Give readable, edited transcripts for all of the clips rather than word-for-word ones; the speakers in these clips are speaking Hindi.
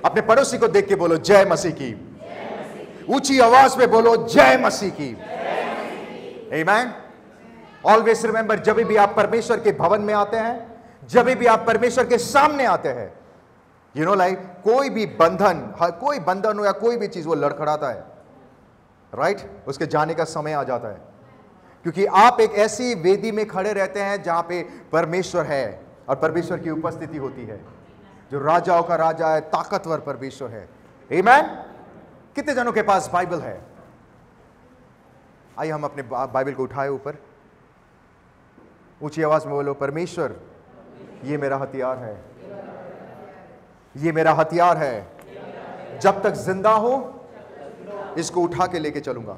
अपने पड़ोसी को देख के बोलो जय मसीह की। ऊंची आवाज में बोलो जय मसीह की। आमीन। ऑलवेज रिमेंबर, जब भी आप परमेश्वर के भवन में आते हैं, जब भी आप परमेश्वर के सामने आते हैं, यू नो लाइक कोई भी बंधन हो या कोई भी चीज वो लड़खड़ाता है, राइट? उसके जाने का समय आ जाता है, क्योंकि आप एक ऐसी वेदी में खड़े रहते हैं जहां पे परमेश्वर है और परमेश्वर की उपस्थिति होती है, जो राजाओं का राजा है, ताकतवर परमेश्वर है। आमीन। कितने जनों के पास बाइबल है? आइए हम अपने बाइबल को उठाए ऊपर, ऊंची आवाज में बोलो परमेश्वर ये मेरा हथियार है, ये मेरा हथियार है, जब तक जिंदा हो इसको उठा के लेके चलूंगा।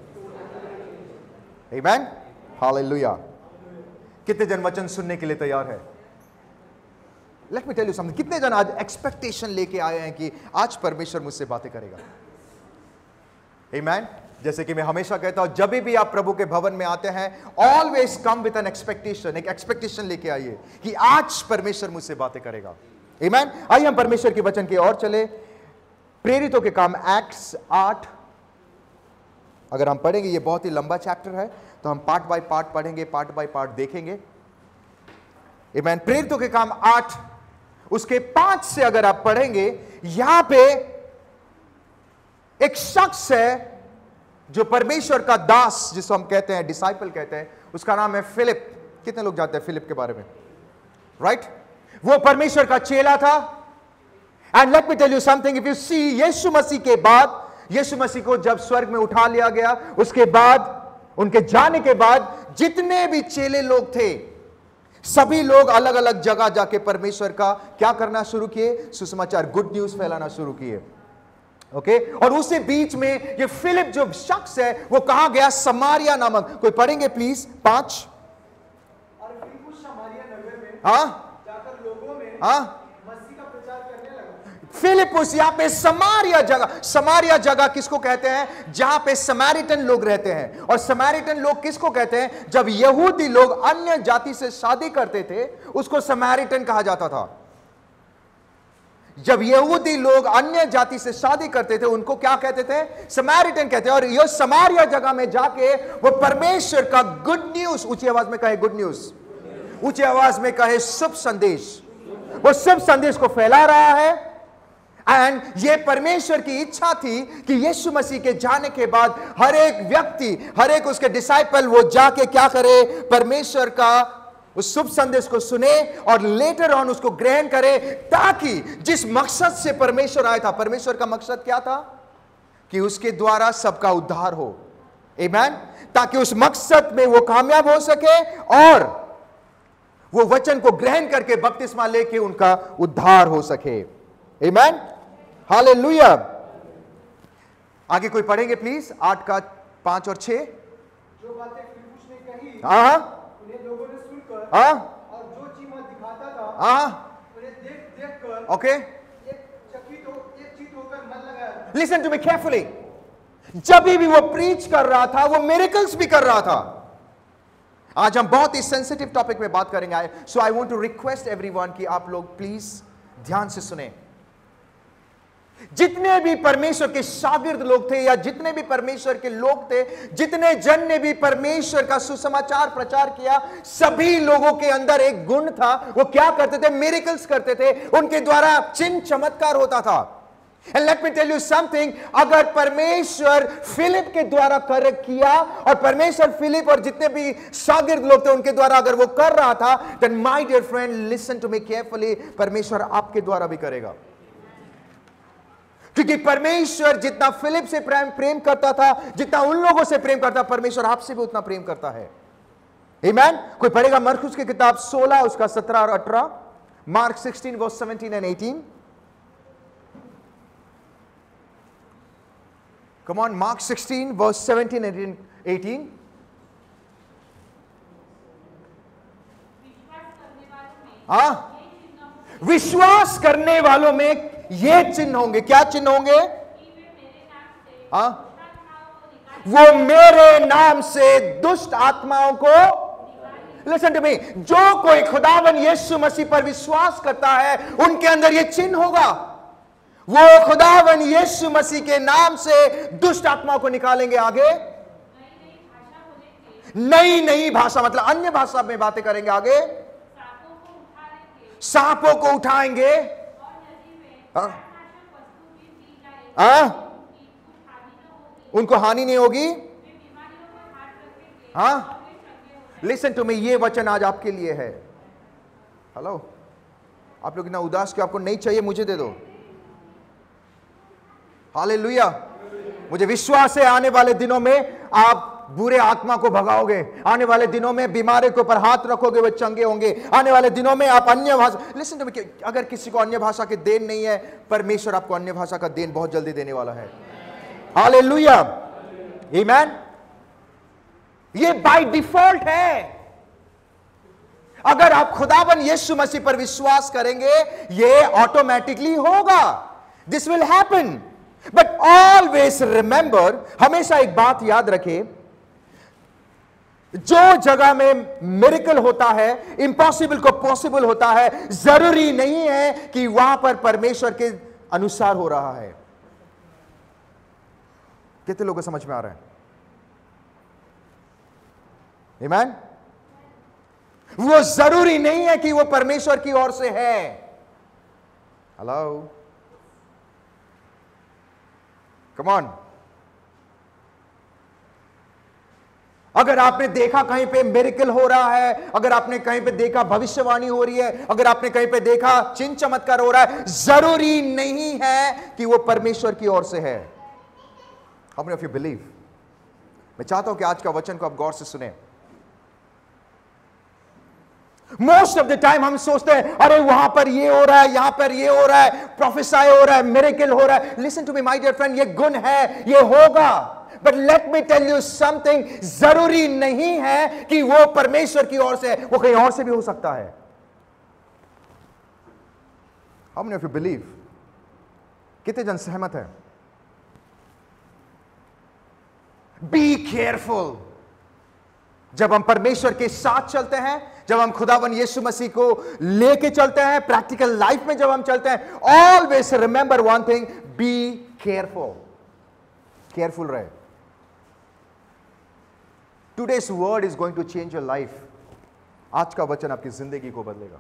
आमीन। हालेलुया। कितने जन वचन सुनने के लिए तैयार है? Let me tell you something. कितने जन आज एक्सपेक्टेशन लेके आए हैं कि आज परमेश्वर मुझसे बातें करेगा? आमीन। जैसे कि मैं हमेशा कहता हूं, जब भी आप प्रभु के भवन में आते हैं, always come with an expectation. एक एक्सपेक्टेशन लेके आइए कि आज परमेश्वर मुझसे बातें करेगा। आमीन। आइए हम परमेश्वर के वचन की ओर चले। प्रेरितों के काम एक्ट्स 8, अगर हम पढ़ेंगे, ये बहुत ही लंबा चैप्टर है, तो हम पार्ट बाय पार्ट पढ़ेंगे, पार्ट बाय पार्ट देखेंगे। आमीन। प्रेरितों के काम 8 उसके 5 से अगर आप पढ़ेंगे, यहां पे एक शख्स है जो परमेश्वर का दास, जिसको हम कहते हैं डिसाइपल कहते हैं, उसका नाम है फिलिप। कितने लोग जानते हैं फिलिप के बारे में? राइट? वो परमेश्वर का चेला था। And let me tell you something, if you see, Yeshu Masih के बाद, यीशु मसीह को जब स्वर्ग में उठा लिया गया, उसके बाद, उनके जाने के बाद, जितने भी चेले लोग थे, सभी लोग अलग अलग जगह जाके परमेश्वर का क्या करना शुरू किए? सुसमाचार, गुड न्यूज फैलाना शुरू किए। ओके? और उसी बीच में ये फिलिप जो शख्स है, वो कहां गया? समारिया नामक। कोई पढ़ेंगे प्लीज 5। और फिलिप समारिया नगर में जाकर लोगों में मसीह का प्रचार करने लगा। फिलिपुस, यहां पे समारिया जगह किसको कहते हैं? जहां पे समैरिटन लोग रहते हैं। और समैरिटन लोग किसको कहते हैं? जब यहूदी लोग अन्य जाति से शादी करते थे, उसको समैरिटन कहा जाता था। जब यहूदी लोग अन्य जाति से शादी करते थे, उनको क्या कहते थे? समैरिटन कहते हैं। और ये समारिया जगह में जाके वो परमेश्वर का गुड न्यूज, ऊंची आवाज में कहे गुड न्यूज, ऊंची आवाज में कहे शुभ संदेश, वो शुभ संदेश को फैला रहा है। एंड ये परमेश्वर की इच्छा थी कि यीशु मसीह के जाने के बाद हर एक व्यक्ति, हर एक उसके डिसाइपल, वो जाके क्या करे? परमेश्वर का उस शुभ संदेश को सुने और लेटर ऑन उसको ग्रहण करे, ताकि जिस मकसद से परमेश्वर आया था, परमेश्वर का मकसद क्या था? कि उसके द्वारा सबका उद्धार हो। आमीन। ताकि उस मकसद में वो कामयाब हो सके और वो वचन को ग्रहण करके बपतिस्मा लेके उनका उद्धार हो सके। आमीन। हालेलुया। आगे कोई पढ़ेंगे प्लीज 8 का 5 और 6। जो बातें फिलिपुस ने कही, उन्हें लोगों ने सुनकर और जो चीज दिखाता था, उन्हें देख कर ओके, एक चित होकर मन लगाया। Listen to me carefully. जब भी वो प्रीच कर रहा था, वो मिरेकल्स भी कर रहा था। आज हम बहुत ही सेंसिटिव टॉपिक में बात करेंगे, so I want to request everyone कि आप लोग प्लीज ध्यान से सुने। जितने भी परमेश्वर के शागिर्द लोग थे, या जितने भी परमेश्वर के लोग थे, जितने जन ने भी परमेश्वर का सुसमाचार प्रचार किया, सभी लोगों के अंदर एक गुण था। वो क्या करते थे? मिरेकल्स करते थे। उनके द्वारा चिन्ह चमत्कार होता था। And let me tell you something, अगर परमेश्वर फिलिप के द्वारा कर किया, और परमेश्वर फिलिप और जितने भी शागिर्द लोग थे उनके द्वारा अगर वो कर रहा था, then my dear friend, listen to me carefully, परमेश्वर आपके द्वारा भी करेगा। क्योंकि परमेश्वर जितना फिलिप से प्रेम करता था, जितना उन लोगों से प्रेम करता, परमेश्वर आपसे भी उतना प्रेम करता है। आमीन। कोई पढ़ेगा मरकुस की किताब 16 उसका 17 और 18, mark 16 verse 17 and 18। Come on, Mark 16 verse 17 and 18। विश्वास करने वालों में ये चिन्ह होंगे। क्या चिन्ह होंगे? वो मेरे नाम से दुष्ट आत्माओं को, लिसन टू मी, जो कोई खुदावन यीशु मसीह पर विश्वास करता है, उनके अंदर ये चिन्ह होगा। वो खुदावन यीशु मसीह के नाम से दुष्ट आत्माओं को निकालेंगे। आगे नई नई भाषा मतलब अन्य भाषा में बातें करेंगे। आगे सांपों को उठाएंगे। उनको हानि नहीं होगी। हाँ, लिसन टू मी, ये वचन आज आपके लिए है। हेलो, आप लोग इतना उदास क्यों? आपको नहीं चाहिए, मुझे दे दो। हालेलुया। मुझे विश्वास है आने वाले दिनों में आप बुरे आत्मा को भगाओगे। आने वाले दिनों में बीमारी के ऊपर हाथ रखोगे, वे चंगे होंगे। आने वाले दिनों में आप अन्य भाषा, लिसन टू मी, अगर किसी को अन्य भाषा के देन नहीं है, परमेश्वर आपको अन्य भाषा का देन बहुत जल्दी देने वाला है। हालेलुया, आमीन। ये बाय डिफॉल्ट है। अगर आप खुदावन यीशु मसीह पर विश्वास करेंगे, ये ऑटोमेटिकली होगा। This will happen. But always remember, हमेशा एक बात याद रखें, जो जगह में मिरेकल होता है, इम्पॉसिबल को पॉसिबल होता है, जरूरी नहीं है कि वहां पर परमेश्वर के अनुसार हो रहा है। कितने लोगों को समझ में आ रहा है? आमीन। वो जरूरी नहीं है कि वो परमेश्वर की ओर से है। Hello, come on. अगर आपने देखा कहीं पे मिरेकल हो रहा है, अगर आपने कहीं पे देखा भविष्यवाणी हो रही है, अगर आपने कहीं पे देखा चिन्ह चमत्कार हो रहा है, जरूरी नहीं है कि वो परमेश्वर की ओर से है। How many of you believe? मैं चाहता हूं कि आज का वचन को आप गौर से सुने। मोस्ट ऑफ द टाइम हम सोचते हैं, अरे वहां पर ये हो रहा है, यहां पर ये हो रहा है, प्रोफेसाई हो रहा है, मिरेकल हो रहा है। Listen to me my dear friend, ये गुण है, ये होगा। But let me tell you something, जरूरी नहीं है कि वो परमेश्वर की ओर से है, वो कहीं और से भी हो सकता है। How many of you believe? कितने जन सहमत है? Be careful. जब हम परमेश्वर के साथ चलते हैं, जब हम खुदावन यीशु मसीह को लेके चलते हैं, प्रैक्टिकल लाइफ में जब हम चलते हैं, always remember one thing, be careful. Careful रहे। Today's word is going to change your life. आज का वचन आपकी जिंदगी को बदलेगा।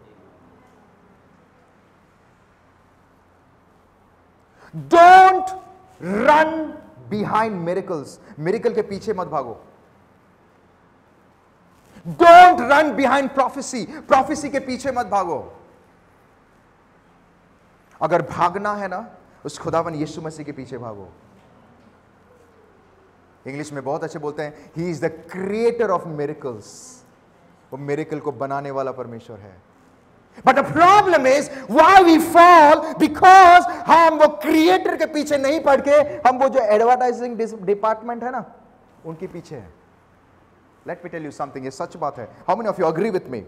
Don't run behind miracles. Miracle के पीछे मत भागो। Don't run behind prophecy. Prophecy के पीछे मत भागो। अगर भागना है ना, उस खुदावन यीशु मसीह के पीछे भागो। इंग्लिश में बहुत अच्छे बोलते हैं, he is the creator of miracles. वो मिरेकल को बनाने वाला परमेश्वर है। But the problem is why we fall, because हम वो क्रिएटर के पीछे नहीं पड़ के हम वो जो एडवर्टाइजिंग डिपार्टमेंट है ना, उनके पीछे है। Let me tell you something, ये सच बात है। How many of you agree with me?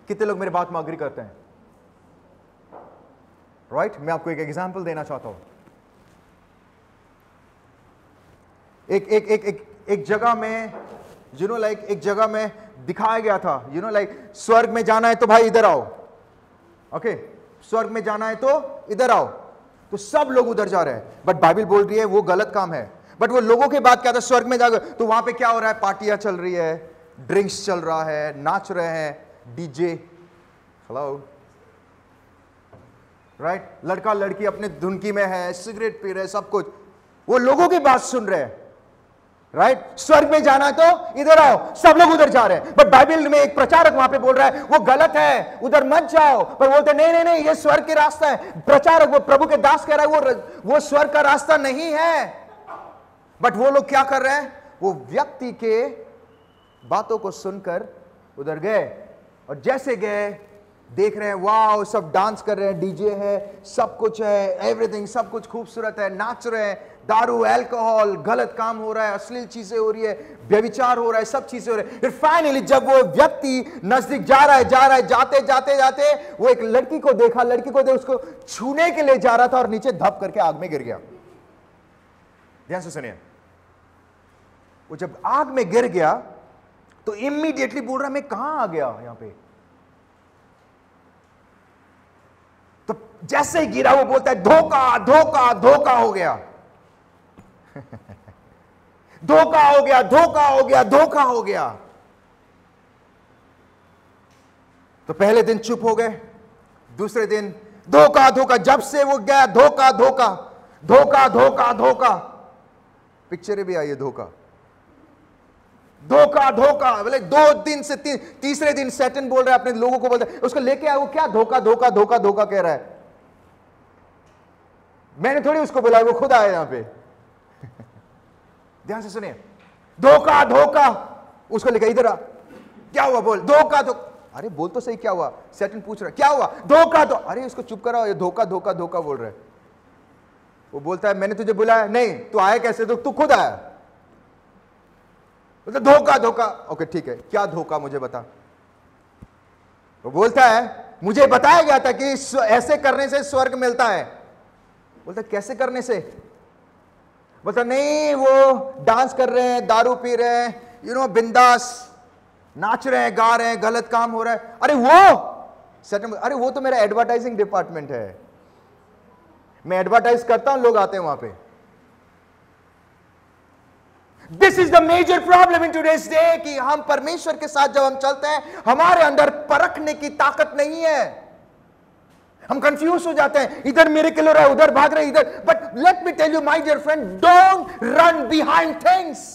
कितने लोग मेरे बात में अग्री करते हैं? राइट? मैं आपको एक एग्जांपल देना चाहता हूं। एक जगह में एक जगह में दिखाया गया था, स्वर्ग में जाना है तो भाई इधर आओ। ओके, स्वर्ग में जाना है तो इधर आओ। तो सब लोग उधर जा रहे हैं, बट बाइबल बोल रही है वो गलत काम है। बट वो लोगों के बाद क्या था, स्वर्ग में जाकर तो वहां पे क्या हो रहा है? पार्टियां चल रही है, ड्रिंक्स चल रहा है, नाच रहे हैं, डीजे। Hello, right? लड़का लड़की अपने धुनकी में है, सिगरेट पी रहे, सब कुछ। वो लोगों की बात सुन रहे हैं। राइट? स्वर्ग में जाना है तो इधर आओ, सब लोग उधर जा रहे हैं। बट बाइबल में एक प्रचारक वहां पे बोल रहा है वो गलत है, उधर मत जाओ। पर बोलते नहीं नहीं नहीं, ये स्वर्ग के रास्ता है। प्रचारक, वो प्रभु के दास कह रहा है वो स्वर्ग का रास्ता नहीं है। बट वो लोग क्या कर रहे हैं? वो व्यक्ति के बातों को सुनकर उधर गए, और जैसे गए देख रहे हैं, वाह, सब डांस कर रहे हैं, डीजे है, सब कुछ है, एवरीथिंग, सब कुछ खूबसूरत है, नाच रहे हैं, दारू, अल्कोहल, गलत काम हो रहा है, अश्लील चीजें हो रही है, व्यभिचार हो रहा है, सब चीजें हो रही है। फिर फाइनली जब वो व्यक्ति नजदीक जा रहा है, जाते जाते जाते वो एक लड़की को देखा, उसको छूने के लिए जा रहा था और नीचे धप करके आग में गिर गया। ध्यान से सुनिए, वो जब आग में गिर गया तो इमीडिएटली बोल रहा मैं कहां आ गया यहां पे। तो जैसे ही गिरा वो बोलता है धोखा धोखा धोखा हो गया। धोखा हो गया, धोखा हो गया, धोखा हो गया। तो पहले दिन चुप हो गए, दूसरे दिन धोखा धोखा, जब से वो गया धोखा धोखा धोखा धोखा धोखा, पिक्चरें भी आई है धोखा धोखा धोखा। बोले 2 दिन से तीसरे दिन सैटन बोल रहा है, अपने लोगों को बोलता है उसको लेके आया, वो क्या धोखा धोखा धोखा धोखा कह रहा है। मैंने थोड़ी उसको बुलाया, वो खुद आया यहां पे। ध्यान से सुनिए, धोखा धोखा, उसको लेकर इधर आ, क्या हुआ बोल, धोखा धोखा। अरे बोल तो सही, क्या हुआ। सैटन पूछ रहा है क्या हुआ, धोखा। तो अरे उसको चुप कराओ, ये धोखा धोखा धोखा बोल रहा है। वो बोलता है मैंने तुझे बुलाया नहीं, तू आया कैसे, तो तू खुद आया। तो धोखा धोखा, ओके ठीक है, क्या धोखा मुझे बता। वो बोलता है मुझे बताया गया था कि ऐसे करने से स्वर्ग मिलता है। बोलता कैसे करने से। बोलता नहीं, वो डांस कर रहे हैं, दारू पी रहे हैं, बिंदास नाच रहे हैं, गा रहे हैं, गलत काम हो रहा है। अरे वो अरे वो तो मेरा एडवर्टाइजिंग डिपार्टमेंट है, मैं एडवर्टाइज करता हूं, लोग आते हैं वहां पे। This is the major problem in today's day कि हम परमेश्वर के साथ जब हम चलते हैं, हमारे अंदर परखने की ताकत नहीं है। हम कंफ्यूज हो जाते हैं, इधर मिरेकल हो रहा है, उधर भाग रहे इधर। But let me tell you my dear friend, don't run behind things.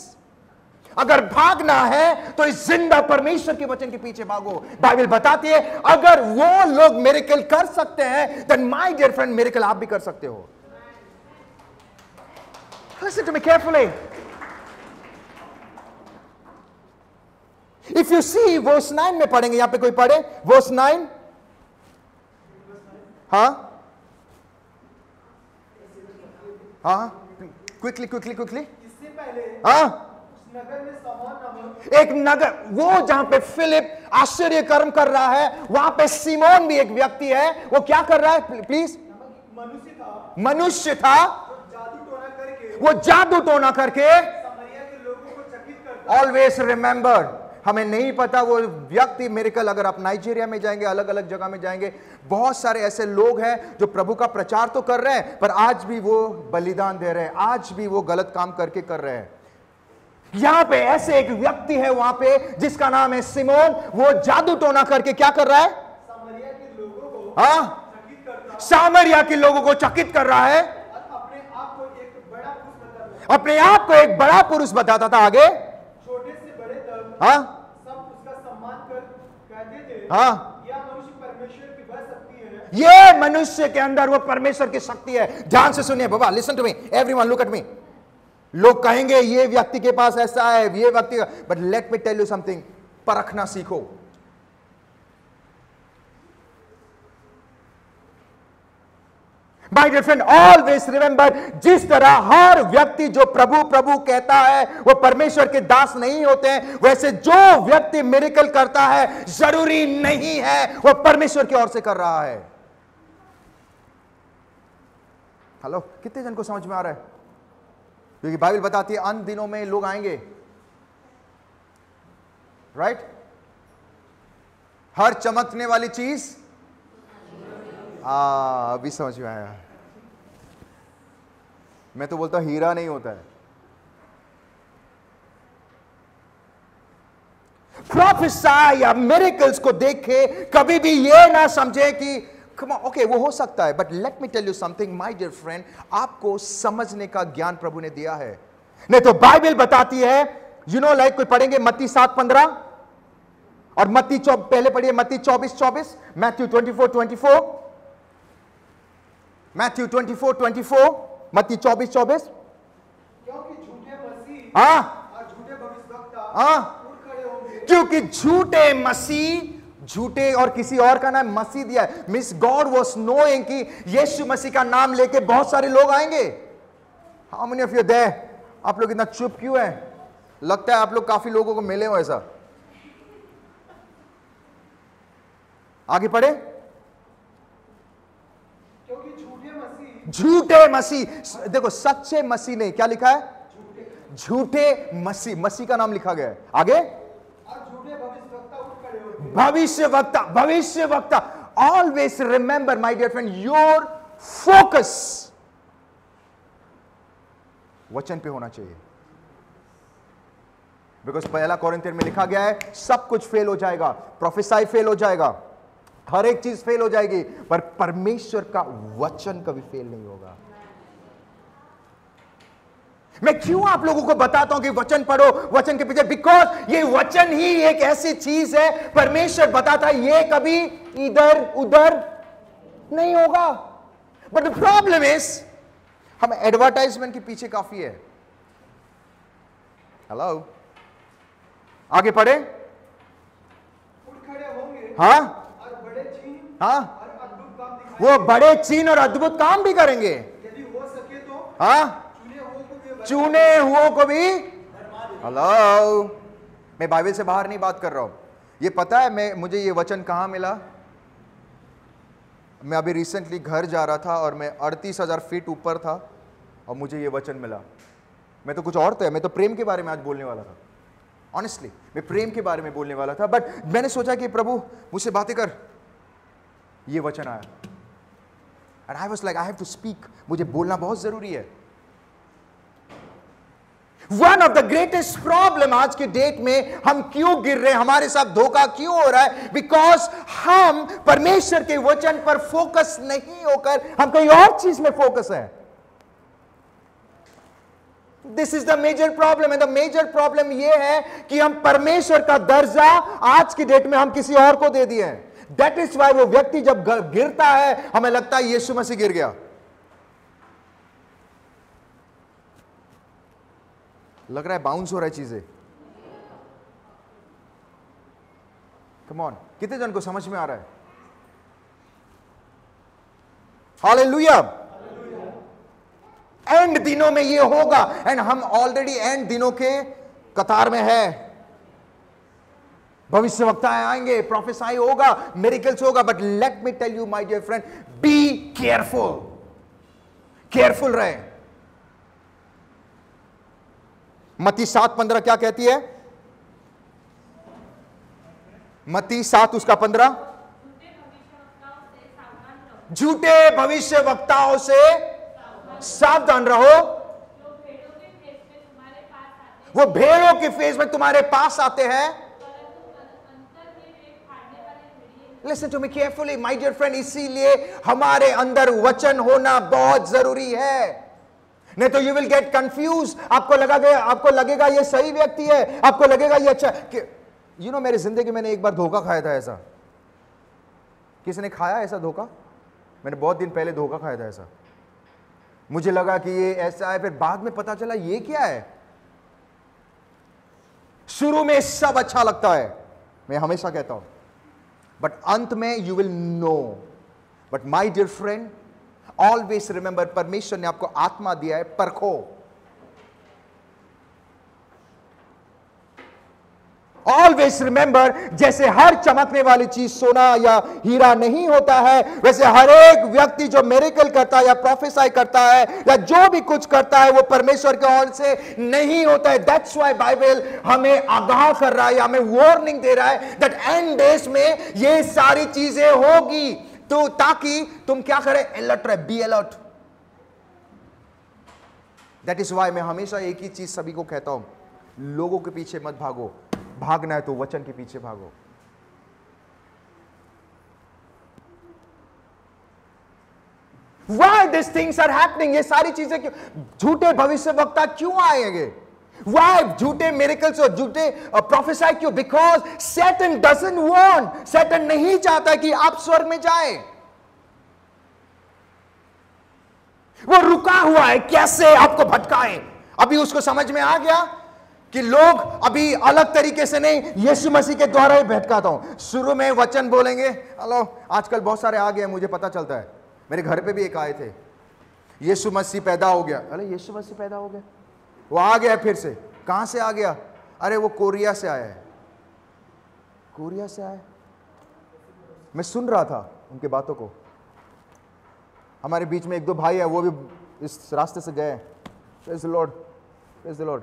अगर भागना है तो इस जिंदा परमेश्वर के वचन के पीछे भागो। बाइबल बताती है अगर वो लोग मिरेकल कर सकते हैं, then my dear friend miracle आप भी कर सकते हो। Listen to me carefully. If you see verse 9 में पढ़ेंगे, यहां पे कोई पढ़े verse 9। हाँ हाँ, क्विकली क्विकली क्विकली। इससे पहले हाँ, नगर में सामान नामक एक नगर, वो जहां पे फिलिप आश्चर्य कर्म कर रहा है, वहां पे सीमोन भी एक व्यक्ति है। वो क्या कर रहा है प्लीज। मनुष्य था, वो जादू टोना करके समरिया के लोगों को चकित करता। ऑलवेज रिमेंबर, हमें नहीं पता वो व्यक्ति मिरेकल, अगर आप नाइजीरिया में जाएंगे, अलग अलग जगह में जाएंगे, बहुत सारे ऐसे लोग हैं जो प्रभु का प्रचार तो कर रहे हैं, पर आज भी वो बलिदान दे रहे हैं, आज भी वो गलत काम करके कर रहे हैं। यहां पे ऐसे एक व्यक्ति है वहां पे जिसका नाम है सिमोन, वो जादू टोना करके क्या कर रहा है, समरिया के लोगों को हाँ, चकित करता। सामरिया के लोगों को चकित कर रहा है, अपने आप को एक बड़ा पुरुष बताता। अपने आप को एक बड़ा पुरुष बताता था। आगे छोटे से बड़े तक हाँ सब उसका सम्मान कर कहते थे, हाँ, यह मनुष्य परमेश्वर की वह शक्ति है। ये मनुष्य के अंदर वो परमेश्वर की शक्ति है। ध्यान से सुनिए बाबा, listen to me everyone, look at me. लोग कहेंगे ये व्यक्ति के पास ऐसा है, ये व्यक्ति, but let me tell you something, परखना सीखो। My dear friend, always remember, जिस तरह हर व्यक्ति जो प्रभु प्रभु कहता है वो परमेश्वर के दास नहीं होते हैं, वैसे जो व्यक्ति मिरेकल करता है जरूरी नहीं है वो परमेश्वर की ओर से कर रहा है। हेलो, कितने जन को समझ में आ रहा है? क्योंकि बाइबल बताती है अंत दिनों में लोग आएंगे, राइट? हर चमकने वाली चीज अभी समझ में आया। मैं तो बोलता हूं हीरा नहीं होता है। प्रोफेसाई या मिरेकल्स को देख के कभी भी ये ना समझे कि ओके वो हो सकता है, but let me tell you something my dear friend, आपको समझने का ज्ञान प्रभु ने दिया है। नहीं तो बाइबल बताती है, लाइक कोई पढ़ेंगे मत्ती 7:15 और मत्ती पहले पढ़िए मत्ती 24:24, मैथ्यू 24:24, मैथ्यू 24:24, मत्ती 24:24। क्योंकि झूठे मसीह हाँ और झूठे भविष्यवक्ता हाँ, उठ खड़े होंगे। क्योंकि झूठे मसीह, झूठे और किसी और का नाम मसीह दिया है। मिस गॉड वाज नोइंग कि यीशु मसीह का नाम लेके बहुत सारे लोग आएंगे। How many of you there? आप लोग इतना चुप क्यों हैं? लगता है आप लोग काफी लोगों को मिले हो ऐसा। आगे पढ़े। क्योंकि झूठे मसीह, देखो सच्चे मसीह नहीं, क्या लिखा है? झूठे मसीह, मसीह का नाम लिखा गया है। आगे और झूठे भविष्यवक्ता उठ खड़े होंगे। भविष्यवक्ता, भविष्यवक्ता, always remember my dear friend, your focus वचन पे होना चाहिए। बिकॉज पहला कोरिन्थियर में लिखा गया है सब कुछ फेल हो जाएगा, प्रोफेसाई फेल हो जाएगा, हर एक चीज फेल हो जाएगी, पर परमेश्वर का वचन कभी फेल नहीं होगा। मैं क्यों आप लोगों को बताता हूं कि वचन पढ़ो, वचन के पीछे, बिकॉज ये वचन ही एक ऐसी चीज है, परमेश्वर बताता है ये कभी इधर उधर नहीं होगा। बट द प्रॉब्लम इज हम एडवर्टाइजमेंट के पीछे काफी है। हेलो, आगे पढ़े। उठ खड़े होंगे हाँ और बड़े चिन्ह हाँ, और अद्भुत काम दिखाएंगे। वो बड़े चिन्ह और अद्भुत काम भी करेंगे। यदि हो सके तो हाँ, चुने हुओं को भी। हेलो, मैं बाइबल से बाहर नहीं बात कर रहा हूं। ये पता है मुझे ये वचन कहां मिला? मैं अभी रिसेंटली घर जा रहा था और मैं 38,000 फीट ऊपर था और मुझे ये वचन मिला। मैं तो कुछ और था, मैं तो प्रेम के बारे में आज बोलने वाला था। ऑनेस्टली मैं प्रेम के बारे में बोलने वाला था, बट मैंने सोचा कि प्रभु मुझसे बातें कर। ये वचन आया and I was like I have to speak, मुझे बोलना बहुत जरूरी है। One of the greatest problem आज के डेट में हम क्यों गिर रहे हैं, हमारे साथ धोखा क्यों हो रहा है? बिकॉज हम परमेश्वर के वचन पर फोकस नहीं होकर हम कहीं और चीज में फोकस है। This is the major problem. And the major problem यह है कि हम परमेश्वर का दर्जा आज की डेट में हम किसी और को दे दिए हैं। दैट इज वाई वो व्यक्ति जब गिरता है हमें लगता है यीशु मसीह गिर गया। लग रहा है बाउंस हो रहा है चीजें। कम ऑन, कितने जन को समझ में आ रहा है? हालेलुया। एंड दिनों में ये होगा, एंड हम ऑलरेडी एंड दिनों के कतार में है। भविष्यवक्ताएं आएंगे, प्रोफेसाई होगा, मिरेकल्स होगा, but let me tell you my dear friend, be careful. Careful रहे। मत्ती 7:15 क्या कहती है? मत्ती 7 उसका 15, झूठे भविष्य वक्ताओं से सावधान रहो, वो भेड़ों के फेस में तुम्हारे पास आते हैं। Listen to me carefully my dear friend, इसीलिए हमारे अंदर वचन होना बहुत जरूरी है। नहीं तो यू विल गेट कंफ्यूज। आपको लगेगा ये सही व्यक्ति है, आपको लगेगा ये अच्छा। यू नो, मेरी जिंदगी में एक बार धोखा खाया था ऐसा। किसने खाया ऐसा धोखा? मैंने बहुत दिन पहले धोखा खाया था ऐसा। मुझे लगा कि ये ऐसा है, फिर बाद में पता चला ये क्या है। शुरू में सब अच्छा लगता है, मैं हमेशा कहता हूं, बट अंत में you will know. But my dear friend, always remember, परमेश्वर ने आपको आत्मा दिया है, परखो। ऑलवेज रिमेंबर, जैसे हर चमकने वाली चीज सोना या हीरा नहीं होता है, वैसे हर एक व्यक्ति जो मिरेकल करता है या प्रोफेसाई करता है या जो भी कुछ करता है वो परमेश्वर के ओर से नहीं होता है। दैट्स व्हाई बाइबल हमें आगाह कर रहा है या हमें वार्निंग दे रहा है दैट एंड डेज में ये सारी चीजें होगी। तो ताकि तुम क्या करें? अलर्ट रहे, be alert. That is why मैं हमेशा एक ही चीज सभी को कहता हूं, लोगों के पीछे मत भागो, भागना है तो वचन के पीछे भागो। Why these things are happening? ये सारी चीजें क्यों? झूठे भविष्यवक्ता क्यों आएंगे? Why झूठे miracles और झूठे प्रोफेसाई क्यों? Because Satan doesn't want, Satan नहीं चाहता कि आप स्वर्ग में जाए। वो रुका हुआ है कैसे आपको भटकाए। अभी उसको समझ में आ गया कि लोग अभी अलग तरीके से नहीं, यीशु मसीह के द्वारा ही भटकाता हूं। शुरू में वचन बोलेंगे, हेलो, आजकल बहुत सारे आ गए, मुझे पता चलता है। मेरे घर पे भी एक आए थे, यीशु मसीह पैदा हो गया। अरे यीशु मसीह पैदा हो गया, वो आ गया फिर से। कहां से आ गया? अरे वो कोरिया से आया है। कोरिया से आया? मैं सुन रहा था उनके बातों को। हमारे बीच में एक दो भाई है, वो भी इस रास्ते से गए। Praise the Lord, praise the Lord.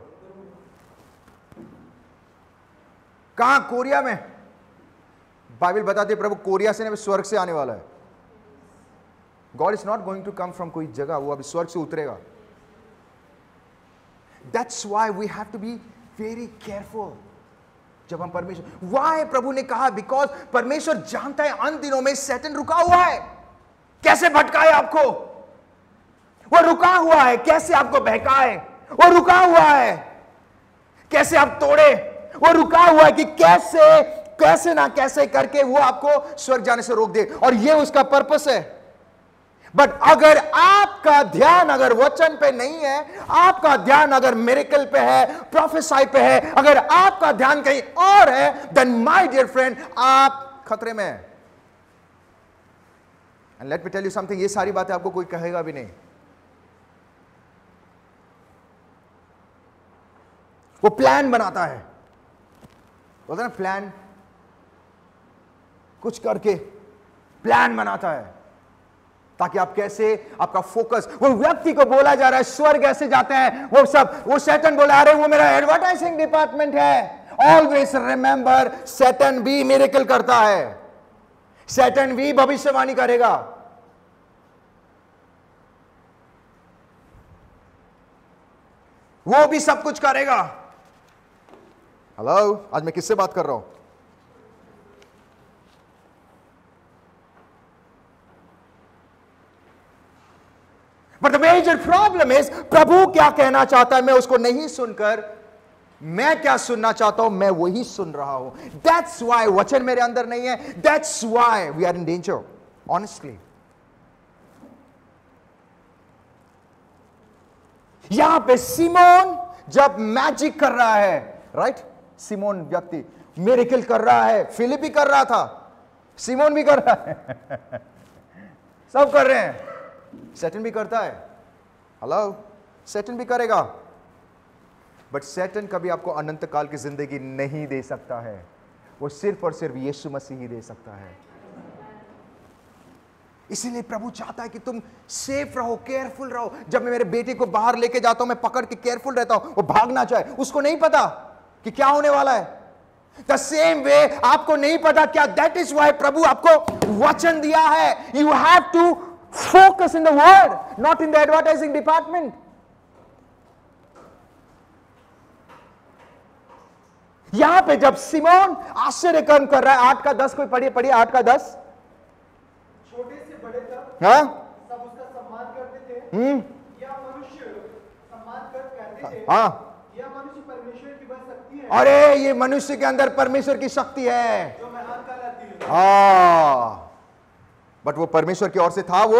कहां? कोरिया में। बाइबल बताती है प्रभु कोरिया से नहीं, स्वर्ग से आने वाला है। God is not going to come from कोई जगह, वो अभी स्वर्ग से उतरेगा। That's why we have to be very careful जब हम परमेश्वर, व्हाई प्रभु ने कहा, बिकॉज परमेश्वर जानता है अंत दिनों में शैतान रुका हुआ है। कैसे भटकाए आपको, वो रुका हुआ है। कैसे आपको बहकाए, वो रुका हुआ है। कैसे आप तोड़े, वो रुका हुआ है कि कैसे ना कैसे करके वो आपको स्वर्ग जाने से रोक दे, और ये उसका पर्पस है। बट अगर आपका ध्यान अगर वचन पे नहीं है, आपका ध्यान अगर मिरेकल पे है, प्रोफेसाई पे है, अगर आपका ध्यान कहीं और है, देन माय डियर फ्रेंड, आप खतरे में हैं। And let me tell you something, ये सारी बातें आपको कोई कहेगा भी नहीं। वो प्लान बनाता है, बोलते ना प्लान, कुछ करके प्लान बनाता है ताकि आप कैसे, आपका फोकस, वो व्यक्ति को बोला जा रहा है स्वर्ग ऐसे जाते हैं, वो शैतान बोला, अरे वो मेरा एडवर्टाइजिंग डिपार्टमेंट है। ऑलवेज रिमेंबर, शैतान भी मिरेकल करता है, शैतान भी भविष्यवाणी करेगा। वो भी सब कुछ करेगा। हेलो, आज मैं किससे बात कर रहा हूं? But the major problem is, प्रभु क्या कहना चाहता है मैं उसको नहीं सुनकर, मैं क्या सुनना चाहता हूं मैं वही सुन रहा हूं। दैट्स व्हाई वचन मेरे अंदर नहीं है। That's why we are in danger, honestly. यहां पे सिमोन जब मैजिक कर रहा है, राइट, सिमोन व्यक्ति मिरेकल कर रहा है, फिलिप भी कर रहा था, सिमोन भी कर रहा है, सब कर रहे हैं। शैतान भी करता है, हेलो, शैतान भी करेगा। बट शैतान कभी आपको अनंत काल की जिंदगी नहीं दे सकता है, वो सिर्फ और सिर्फ यीशु मसीह ही दे सकता है। इसीलिए प्रभु चाहता है कि तुम सेफ रहो, केयरफुल रहो। जब मैं मेरे बेटे को बाहर लेके जाता हूं, मैं पकड़ के केयरफुल रहता हूं, वो भागना चाहे, उसको नहीं पता कि क्या होने वाला है। द सेम वे आपको नहीं पता क्या, दैट इज वाई प्रभु आपको वचन दिया है। You have to focus in the word, not in the advertising department. यहां पे जब सिमोन आश्चर्य कर्म कर रहा है, 8 का 10 कोई पढ़िए 8 का 10। छोटे से बड़े तक हाँ, सब उसका सम्मान करते थे। या मनुष्य सम्मान कर कहते थे, हाँ, या मनुष्य परमेश्वर की बस शक्ति है, अरे ये मनुष्य के अंदर परमेश्वर की शक्ति है, जो महान कहलाती है। बट वो परमेश्वर की ओर से था। वो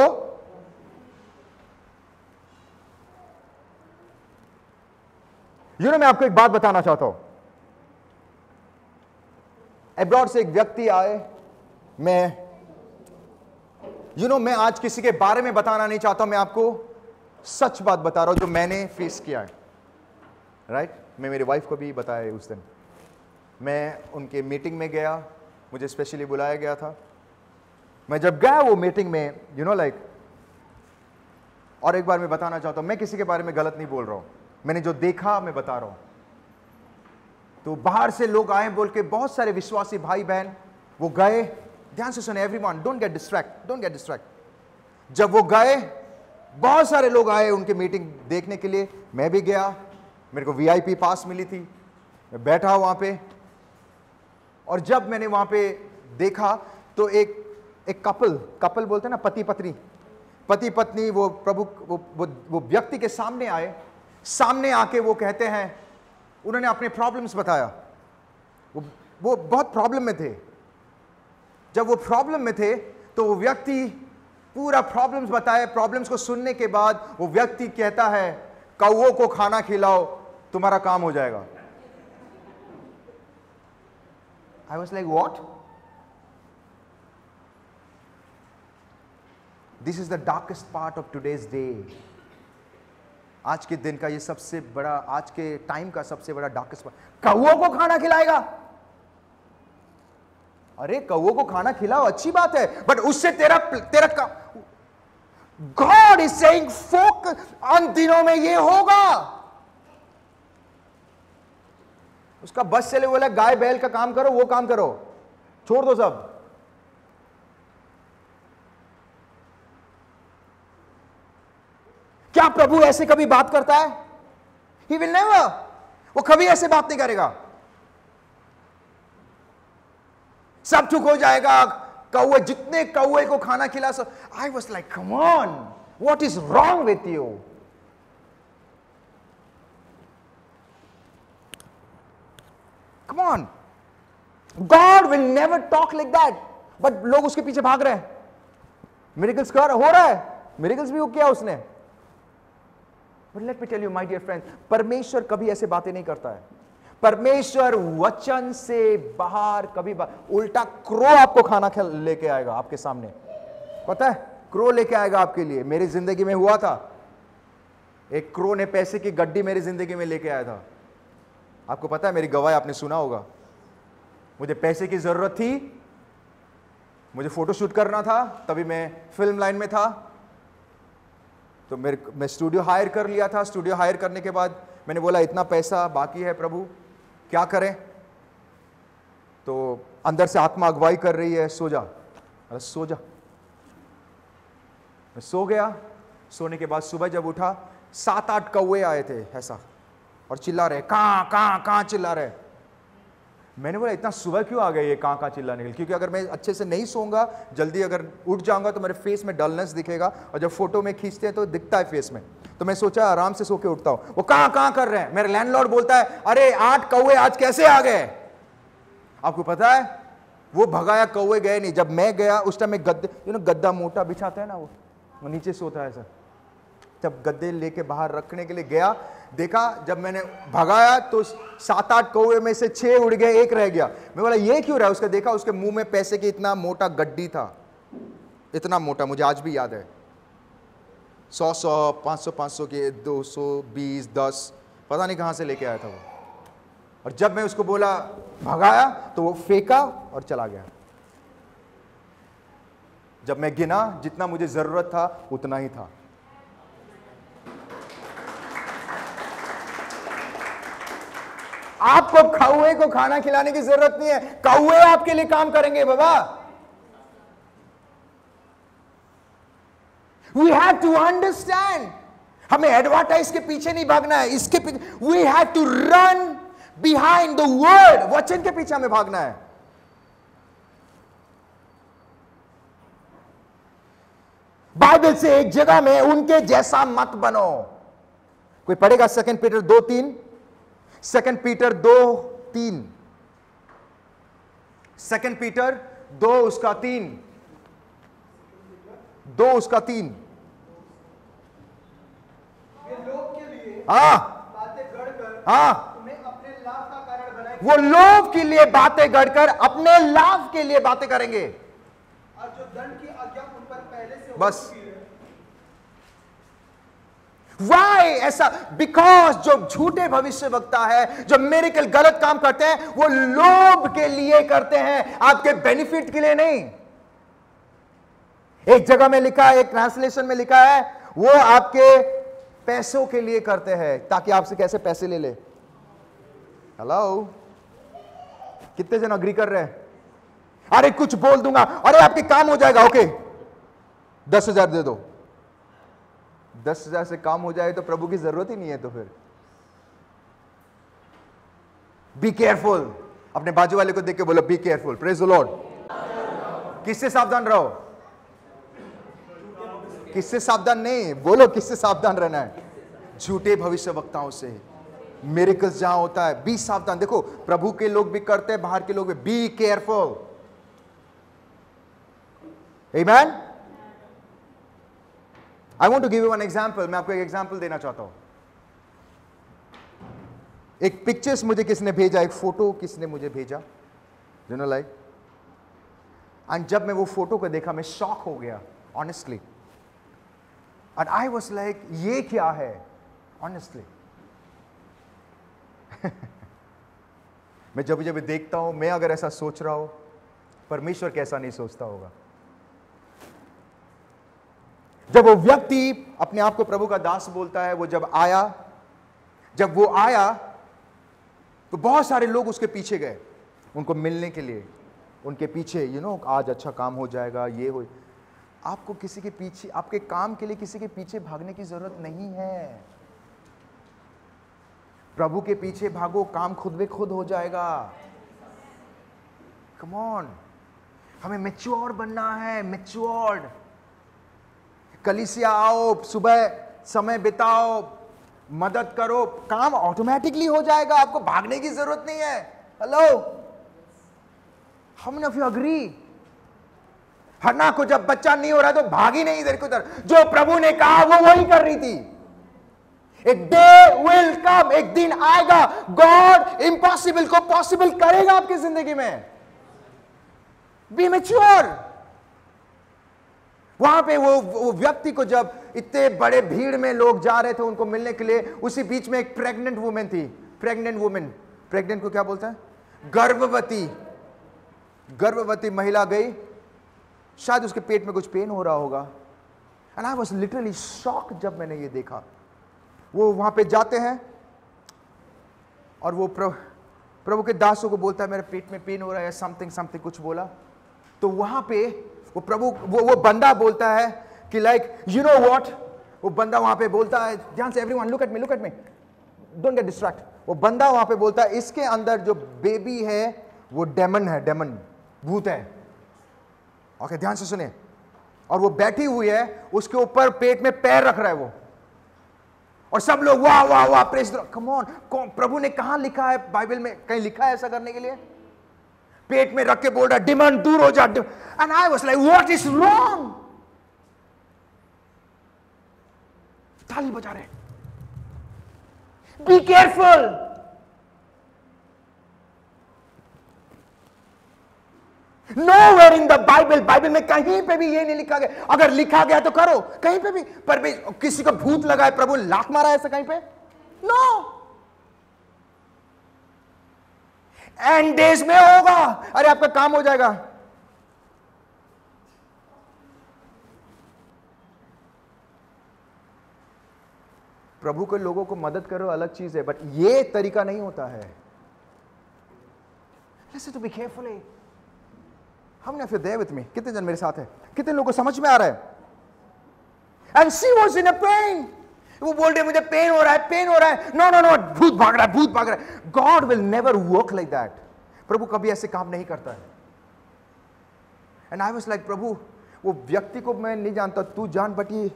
मैं आपको एक बात बताना चाहता हूं। अब्रॉड से एक व्यक्ति आए, मैं मैं आज किसी के बारे में बताना नहीं चाहता, मैं आपको सच बात बता रहा हूं जो मैंने फेस किया है, राइट। मैं मेरी वाइफ को भी बताया उस दिन। मैं उनके मीटिंग में गया, मुझे स्पेशली बुलाया गया था। मैं जब गया वो मीटिंग में, लाइक, और एक बार मैं बताना चाहता हूं, मैं किसी के बारे में गलत नहीं बोल रहा हूं, मैंने जो देखा मैं बता रहा हूं। तो बाहर से लोग आए बोल के, बहुत सारे विश्वासी भाई बहन वो गए। ध्यान से सुने एवरीवन, डोंट गेट डिस्ट्रैक्ट। जब वो गए, बहुत सारे लोग आए उनके मीटिंग देखने के लिए, मैं भी गया। मेरे को वीआईपी पास मिली थी, मैं बैठा वहां पे। और जब मैंने वहां पे देखा तो एक कपल बोलते हैं ना, पति पत्नी, वो प्रभु वो व्यक्ति के सामने आए। सामने आके वो कहते हैं, उन्होंने अपने प्रॉब्लम्स बताया। वो बहुत प्रॉब्लम में थे। जब वो प्रॉब्लम में थे तो वो व्यक्ति पूरा प्रॉब्लम्स बताए। प्रॉब्लम्स को सुनने के बाद वो व्यक्ति कहता है, कौओं को खाना खिलाओ, तुम्हारा काम हो जाएगा। आई was like, what? This is the darkest part of today's day. आज के दिन का ये सबसे बड़ा, आज के टाइम का सबसे बड़ा डार्केस्ट पार्ट। कौओं को खाना खिलाएगा? अरे कौओं को खाना खिलाओ, अच्छी बात है, बट उससे तेरा गॉड इज सेइंग फोकस, उन दिनों में ये होगा। उसका बस चले, बोला गाय बैल का काम करो, वो काम करो। छोड़ दो सब। क्या प्रभु ऐसे कभी बात करता है? He will never. वो कभी ऐसे बात नहीं करेगा। सब चुप हो जाएगा, कौवे, जितने कौवे को खाना खिला सब। आई was like, come on, what is wrong with you? Come on, God will never talk like that. But लोग उसके पीछे भाग रहे हैं। मिरेकल्स कर हो रहा है, मिरेकल्स भी किया उसने। But let me tell you my dear friend, परमेश्वर कभी ऐसे बातें नहीं करता है। परमेश्वर वचन से बाहर कभी उल्टा क्रो आपको खाना लेके आएगा आपके सामने। पता है, क्रो लेके आएगा आपके लिए। मेरी जिंदगी में हुआ था, एक क्रो ने पैसे की गड्डी मेरी जिंदगी में लेके आया था। आपको पता है, मेरी गवाही आपने सुना होगा। मुझे पैसे की जरूरत थी, मुझे फोटो शूट करना था, तभी मैं फिल्म लाइन में था। तो मैं स्टूडियो हायर कर लिया था। स्टूडियो हायर करने के बाद मैंने बोला, इतना पैसा बाकी है प्रभु, क्या करें? तो अंदर से आत्मा अगुवाई कर रही है, सो जा। अरे सो जा। मैं सो गया। सोने के बाद सुबह जब उठा, 7-8 कौवे आए थे ऐसा, और चिल्ला रहे, कहां चिल्ला रहे। मैंने बोला, इतना सुबह क्यों आ गए ये कहां चिल्लाने के लिए? क्योंकि अगर मैं अच्छे से नहीं सोऊंगा, जल्दी अगर उठ जाऊंगा तो मेरे फेस में डलनेस दिखेगा, और जब फोटो में खींचते हैं तो दिखता है फेस में। तो मैं सोचा आराम से सो के उठता हूं। वो कहां कर रहे हैं? मेरा लैंडलॉर्ड बोलता है, अरे 8 कौवे आज कैसे आ गए? आपको पता है, वो भगाया, कौवे गए नहीं। जब मैं गया उस टाइम में गद्दा मोटा बिछाता है ना, वो नीचे सोता है ऐसा। जब गद्दे लेके बाहर रखने के लिए गया, देखा, जब मैंने भगाया तो 7-8 कौवे में से 6 उड़ गए, 1 रह गया। मैं बोला, ये क्यों रहा? उसका देखा, उसके मुंह में पैसे की इतना मोटा गड्डी था, इतना मोटा, मुझे आज भी याद है। 100 500 के 200 20 10 पता नहीं कहां से लेके आया था वो। और जब मैं उसको बोला भगाया तो वो फेंका और चला गया। जब मैं गिना, जितना मुझे जरूरत था उतना ही था। आपको कौवे को खाना खिलाने की जरूरत नहीं है, कौवे आपके लिए काम करेंगे बाबा। वी हैव टू अंडरस्टैंड, हमें एडवर्टाइज के पीछे नहीं भागना है, इसके पीछे we have to run behind the word. वचन के पीछे हमें भागना है। बाइबल से एक जगह में उनके जैसा मत बनो। कोई पढ़ेगा 2 पीटर 2:3? 2 पीटर 2:3, 2 पीटर 2 उसका 3, 2 उसका 3। ये लोग के लिए बातें गढ़कर तुम्हें अपने लाभ का कारण बनाएंगे। वो लोभ के लिए बातें गढ़कर अपने लाभ के लिए बातें करेंगे। और जो दंड की आज्ञा उन पर पहले से हो बस। चुकी है। Why ऐसा? बिकॉज जो झूठे भविष्य वक्ता है, जो मिरेकल गलत काम करते हैं, वो लोभ के लिए करते हैं, आपके बेनिफिट के लिए नहीं। एक जगह में लिखा है, एक ट्रांसलेशन में लिखा है, वो आपके पैसों के लिए करते हैं, ताकि आपसे कैसे पैसे ले ले। हेलो, कितने जन अग्री कर रहे हैं? अरे कुछ बोल दूंगा, अरे आपके काम हो जाएगा, ओके 10,000 दे दो। 10,000 से काम हो जाए तो प्रभु की जरूरत ही नहीं है। तो फिर बी केयरफुल। अपने बाजू वाले को देख के बोलो, be careful. Praise the Lord. किससे सावधान रहो? किससे सावधान नहीं, बोलो किससे सावधान रहना है? झूठे भविष्यवक्ताओं से। मिरेकल्स जहां होता है, बी सावधान। देखो, प्रभु के लोग भी करते हैं, बाहर के लोग भी। Be careful. Amen. I want to give you one example. मैं आपको एक एग्जाम्पल देना चाहता हूं। एक पिक्चर्स मुझे किसने भेजा, एक फोटो किसने मुझे भेजा, यू नो लाइक। एंड जब मैं वो फोटो को देखा, मैं शॉक हो गया honestly. And I was like, ये क्या है ऑनेस्टली। मैं जब जब देखता हूं, मैं अगर ऐसा सोच रहा हूं, परमेश्वर कैसा नहीं सोचता होगा। जब वो व्यक्ति अपने आप को प्रभु का दास बोलता है, वो जब आया तो बहुत सारे लोग उसके पीछे गए उनको मिलने के लिए, उनके पीछे आज अच्छा काम हो जाएगा, ये हो। आपको किसी के पीछे, आपके काम के लिए किसी के पीछे भागने की जरूरत नहीं है। प्रभु के पीछे भागो, काम खुद में खुद हो जाएगा। कम ऑन, हमें मैच्योर बनना है, मैच्योर्ड। कलीसिया आओ, सुबह समय बिताओ, मदद करो, काम ऑटोमेटिकली हो जाएगा, आपको भागने की जरूरत नहीं है। हेलो, हम ऑफ यू अग्री? हन्ना को जब बच्चा नहीं हो रहा तो भागी नहीं इधर को उधर, जो प्रभु ने कहा वो वही कर रही थी। एक डे विल कम, एक दिन आएगा, गॉड इम्पॉसिबल को पॉसिबल करेगा आपकी जिंदगी में। Be mature. वहां पे वो व्यक्ति को जब इतने बड़े भीड़ में लोग जा रहे थे उनको मिलने के लिए, उसी बीच में एक प्रेग्नेंट वुमेन थी। प्रेग्नेंट वुमेन, प्रेग्नेंट को क्या बोलता है? गर्भवती महिला गई, शायद उसके पेट में कुछ पेन हो रहा होगा। And I was literally shock जब मैंने ये देखा। वो वहां पे जाते हैं और वो प्रभु के दासों को बोलता है मेरे पेट में पेन हो रहा है, समथिंग कुछ बोला। तो वहां पे वो प्रभु वो बंदा बोलता है कि लाइक यू नो व्हाट, वो बंदा वहां पे बोलता है, ध्यान से everyone look at me, don't get distract. वो बंदा वहां पे बोलता है इसके अंदर जो बेबी है वो डेमन है, डेमन भूत है। ओके, ध्यान से सुने। और वो बैठी हुई है, उसके ऊपर पेट में पैर रख रहा है वो, और सब लोग वाह वाह वाह praise the Lord. Come on, प्रभु ने कहां लिखा है बाइबल में? कहीं लिखा है ऐसा करने के लिए? पेट में रख के बोल रहा डिमन दूर हो जा। And I was like what is wrong? ताली बजा रहे, be careful. Nowhere in the Bible में कहीं पे भी ये नहीं लिखा गया। अगर लिखा गया तो करो, कहीं पे भी। पर भी किसी को भूत लगा है, प्रभु लात मारा है ऐसा कहीं पे? नो। एंड डेज में होगा, अरे आपका काम हो जाएगा। प्रभु के लोगों को मदद करो अलग चीज है, बट ये तरीका नहीं होता है। Listen to be carefully. हमने if you're there with me, कितने जन मेरे साथ है? कितने लोगों को समझ में आ रहा है? And she was in a pain. वो बोल रहे मुझे पेन हो रहा है, पेन हो रहा है। नो नो नो, भूत भाग रहा है, भूत भाग रहा है। God will never work like that. प्रभु कभी ऐसे काम नहीं करता है। एंड आई वाज लाइक प्रभु, वो व्यक्ति को मैं नहीं जानता, तू जान, बट ये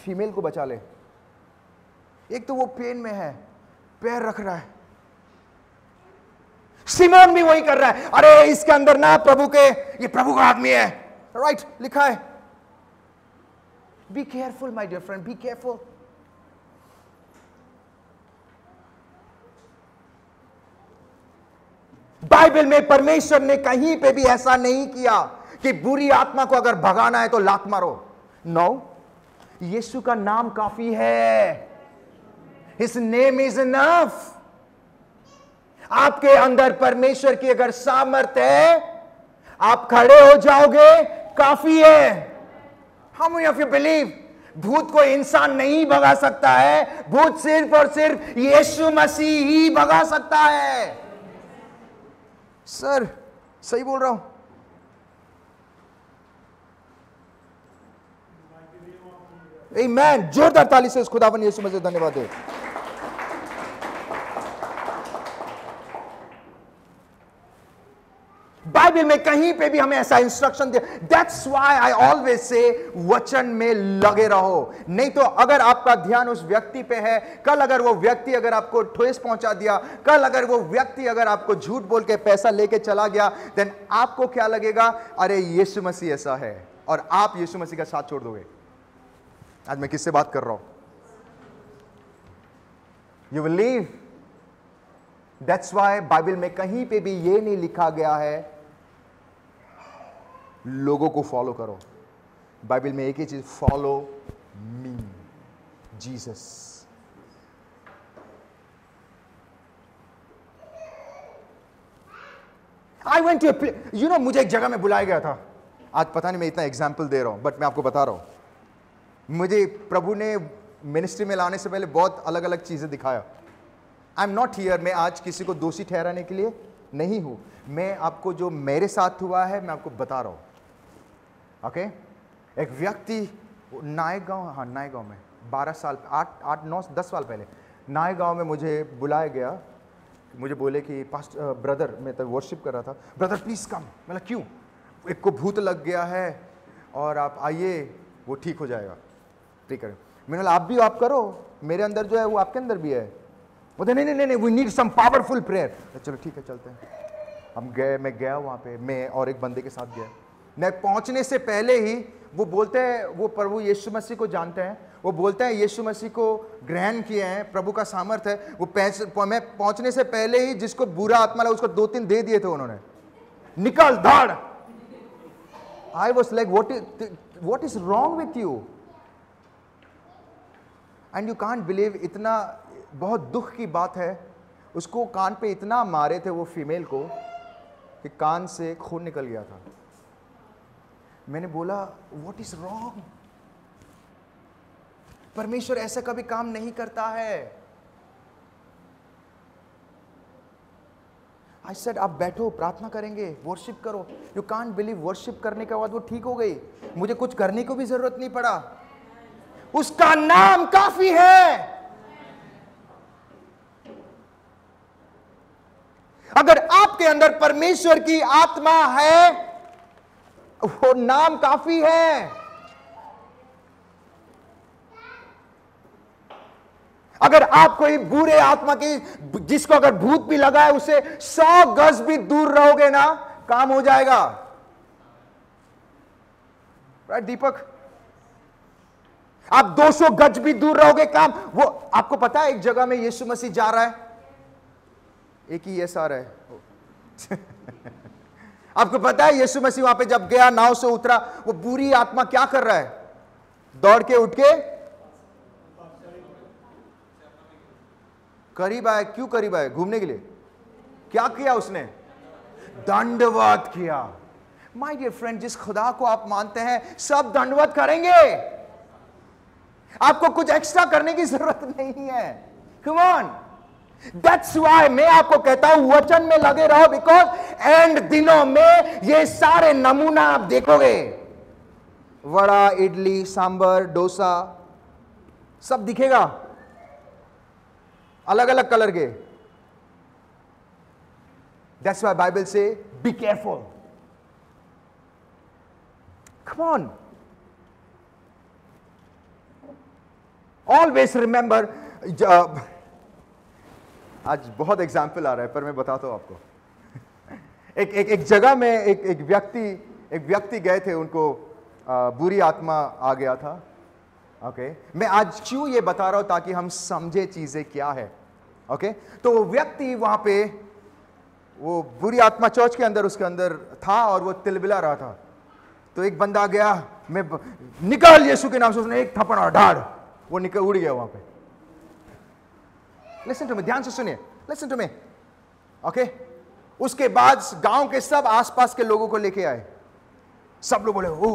फीमेल को बचा ले। एक तो वो पेन में है, पैर रख रहा है। सिमोन भी वही कर रहा है, अरे इसके अंदर ना प्रभु के, ये प्रभु का आदमी है, राइट लिखा है। Be careful my dear friend, be careful. Bible में परमेश्वर ने कहीं पे भी ऐसा नहीं किया कि बुरी आत्मा को अगर भगाना है तो लात मारो। नो, यीशु का नाम काफी है। His name is enough। आपके अंदर परमेश्वर की अगर सामर्थ्य है, आप खड़े हो जाओगे, काफी है। How many of you believe? भूत को इंसान नहीं भगा सकता है, भूत सिर्फ और सिर्फ यीशु मसीह ही भगा सकता है। सर सही बोल रहा हूं? आमीन। जोरदार ताली से उस खुदावन यीशु मसीह धन्यवाद दे। बाइबल में कहीं पे भी हमें ऐसा इंस्ट्रक्शन दिया। That's why I always say वचन में लगे रहो। नहीं तो अगर आपका ध्यान उस व्यक्ति पे है, कल अगर वो व्यक्ति अगर आपको ठोस पहुंचा दिया, कल अगर वो व्यक्ति अगर आपको झूठ बोल के पैसा लेके चला गया, देन आपको क्या लगेगा? अरे यीशु मसीह ऐसा है, और आप यीशु मसीह का साथ छोड़ दोगे। आज मैं किससे बात कर रहा हूं? You will leave. That's why Bible में कहीं पे भी ये नहीं लिखा गया है लोगों को फॉलो करो। बाइबल में एक ही चीज, follow me, Jesus. I went to you know, मुझे एक जगह में बुलाया गया था। आज पता नहीं मैं इतना एग्जाम्पल दे रहा हूं, बट मैं आपको बता रहा हूं। मुझे प्रभु ने मिनिस्ट्री में लाने से पहले बहुत अलग अलग चीजें दिखाया। आई एम नॉट हियर, मैं आज किसी को दोषी ठहराने के लिए नहीं हूं। मैं आपको जो मेरे साथ हुआ है मैं आपको बता रहा हूं। ओके, एक व्यक्ति नायगांव, हाँ नायगांव में 12 साल 8 9 10 साल पहले नायगांव में मुझे बुलाया गया। मुझे बोले कि पास्ट ब्रदर, मैं तो वर्शिप कर रहा था, ब्रदर प्लीज कम। मैंने क्यों? एक को भूत लग गया है और आप आइए, वो ठीक हो जाएगा, प्रे करें। मैंने बोला आप करो, मेरे अंदर जो है वो आपके अंदर भी है। बोलते नहीं, we need some powerful prayer. चलो ठीक है, चलते हैं। हम गए, मैं गया वहाँ पे, मैं और एक बंदे के साथ गया। मैं पहुँचने से पहले ही वो बोलते हैं, वो प्रभु यीशु मसीह को जानते हैं, वो बोलते हैं यीशु मसीह को ग्रहण किए हैं, प्रभु का सामर्थ है। वो मैं पहुँचने से पहले ही जिसको बुरा आत्मा लगा उसको 2-3 दे दिए थे उन्होंने, निकल धाड़। I was like what is wrong with you? And you can't believe, इतना बहुत दुख की बात है, उसको कान पे इतना मारे थे वो फीमेल को कि कान से खून निकल गया था। मैंने बोला what is wrong? परमेश्वर ऐसा कभी काम नहीं करता है। I said आप बैठो, प्रार्थना करेंगे, वर्शिप करो। यू कांट बिलीव, वर्शिप करने के बाद वो ठीक हो गई, मुझे कुछ करने को भी जरूरत नहीं पड़ा। उसका नाम काफी है। अगर आपके अंदर परमेश्वर की आत्मा है, वो नाम काफी है। अगर आप कोई बुरे आत्मा की, जिसको अगर भूत भी लगा है, उसे 100 गज भी दूर रहोगे ना, काम हो जाएगा। राइट दीपक? आप 200 गज भी दूर रहोगे, काम। वो आपको पता है, एक जगह में यीशु मसीह जा रहा है, एक ही यस आ रहा है। आपको पता है यीशु मसीह वहां पे जब गया, नाव से उतरा, वो बुरी आत्मा क्या कर रहा है? दौड़ के उठ के करीब आया। क्यों करीब आया? घूमने के लिए। क्या किया उसने? दंडवत किया। माय डियर फ्रेंड, जिस खुदा को आप मानते हैं, सब दंडवत करेंगे। आपको कुछ एक्स्ट्रा करने की जरूरत नहीं है। कम ऑन, दैट्स व्हाई मैं आपको कहता हूं वचन में लगे रहो, बिकॉज एंड दिनों में ये सारे नमूना आप देखोगे। वड़ा, इडली, सांबर, डोसा सब दिखेगा, अलग अलग कलर के। That's why Bible say, be careful. Come on. Always remember. आज बहुत एग्जाम्पल आ रहा है, पर मैं बताता हूं आपको। एक जगह में एक व्यक्ति गए थे, उनको बुरी आत्मा आ गया था। ओके, मैं आज क्यों ये बता रहा हूं? ताकि हम समझे चीजें क्या है। ओके, तो वो व्यक्ति वहां पे, वो बुरी आत्मा चर्च के अंदर, उसके अंदर था और वो तिलबिला रहा था। तो एक बंदा गया, मैं निकल यीशु के नाम से, उसने एक थप्पड़ और ढाड़, वो निकल उड़ गया वहां पे। लिसन टू मी, ध्यान से सुनिए, लिसन टू मी। ओके, उसके बाद गांव के सब आसपास के लोगों को लेके आए। सब लोग बोले हो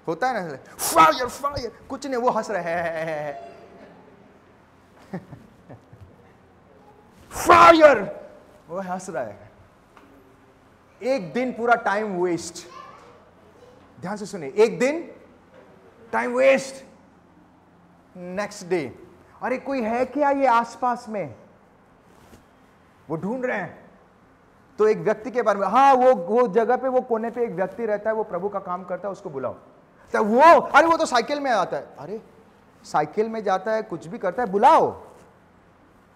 होता है ना, फायर फायर। कुछ नहीं, वो हंस रहे हैं। फायर, वो हंस रहा है। एक दिन पूरा टाइम वेस्ट। ध्यान से सुनिए, एक दिन टाइम वेस्ट। नेक्स्ट डे, अरे कोई है क्या ये आसपास में? वो ढूंढ रहे हैं। तो एक व्यक्ति के बारे में, हाँ वो जगह पे, वो कोने पे एक व्यक्ति रहता है, वो प्रभु का काम करता है, उसको बुलाओ। तो वो तो साइकिल में आता है। अरे साइकिल में जाता है, कुछ भी करता है, बुलाओ।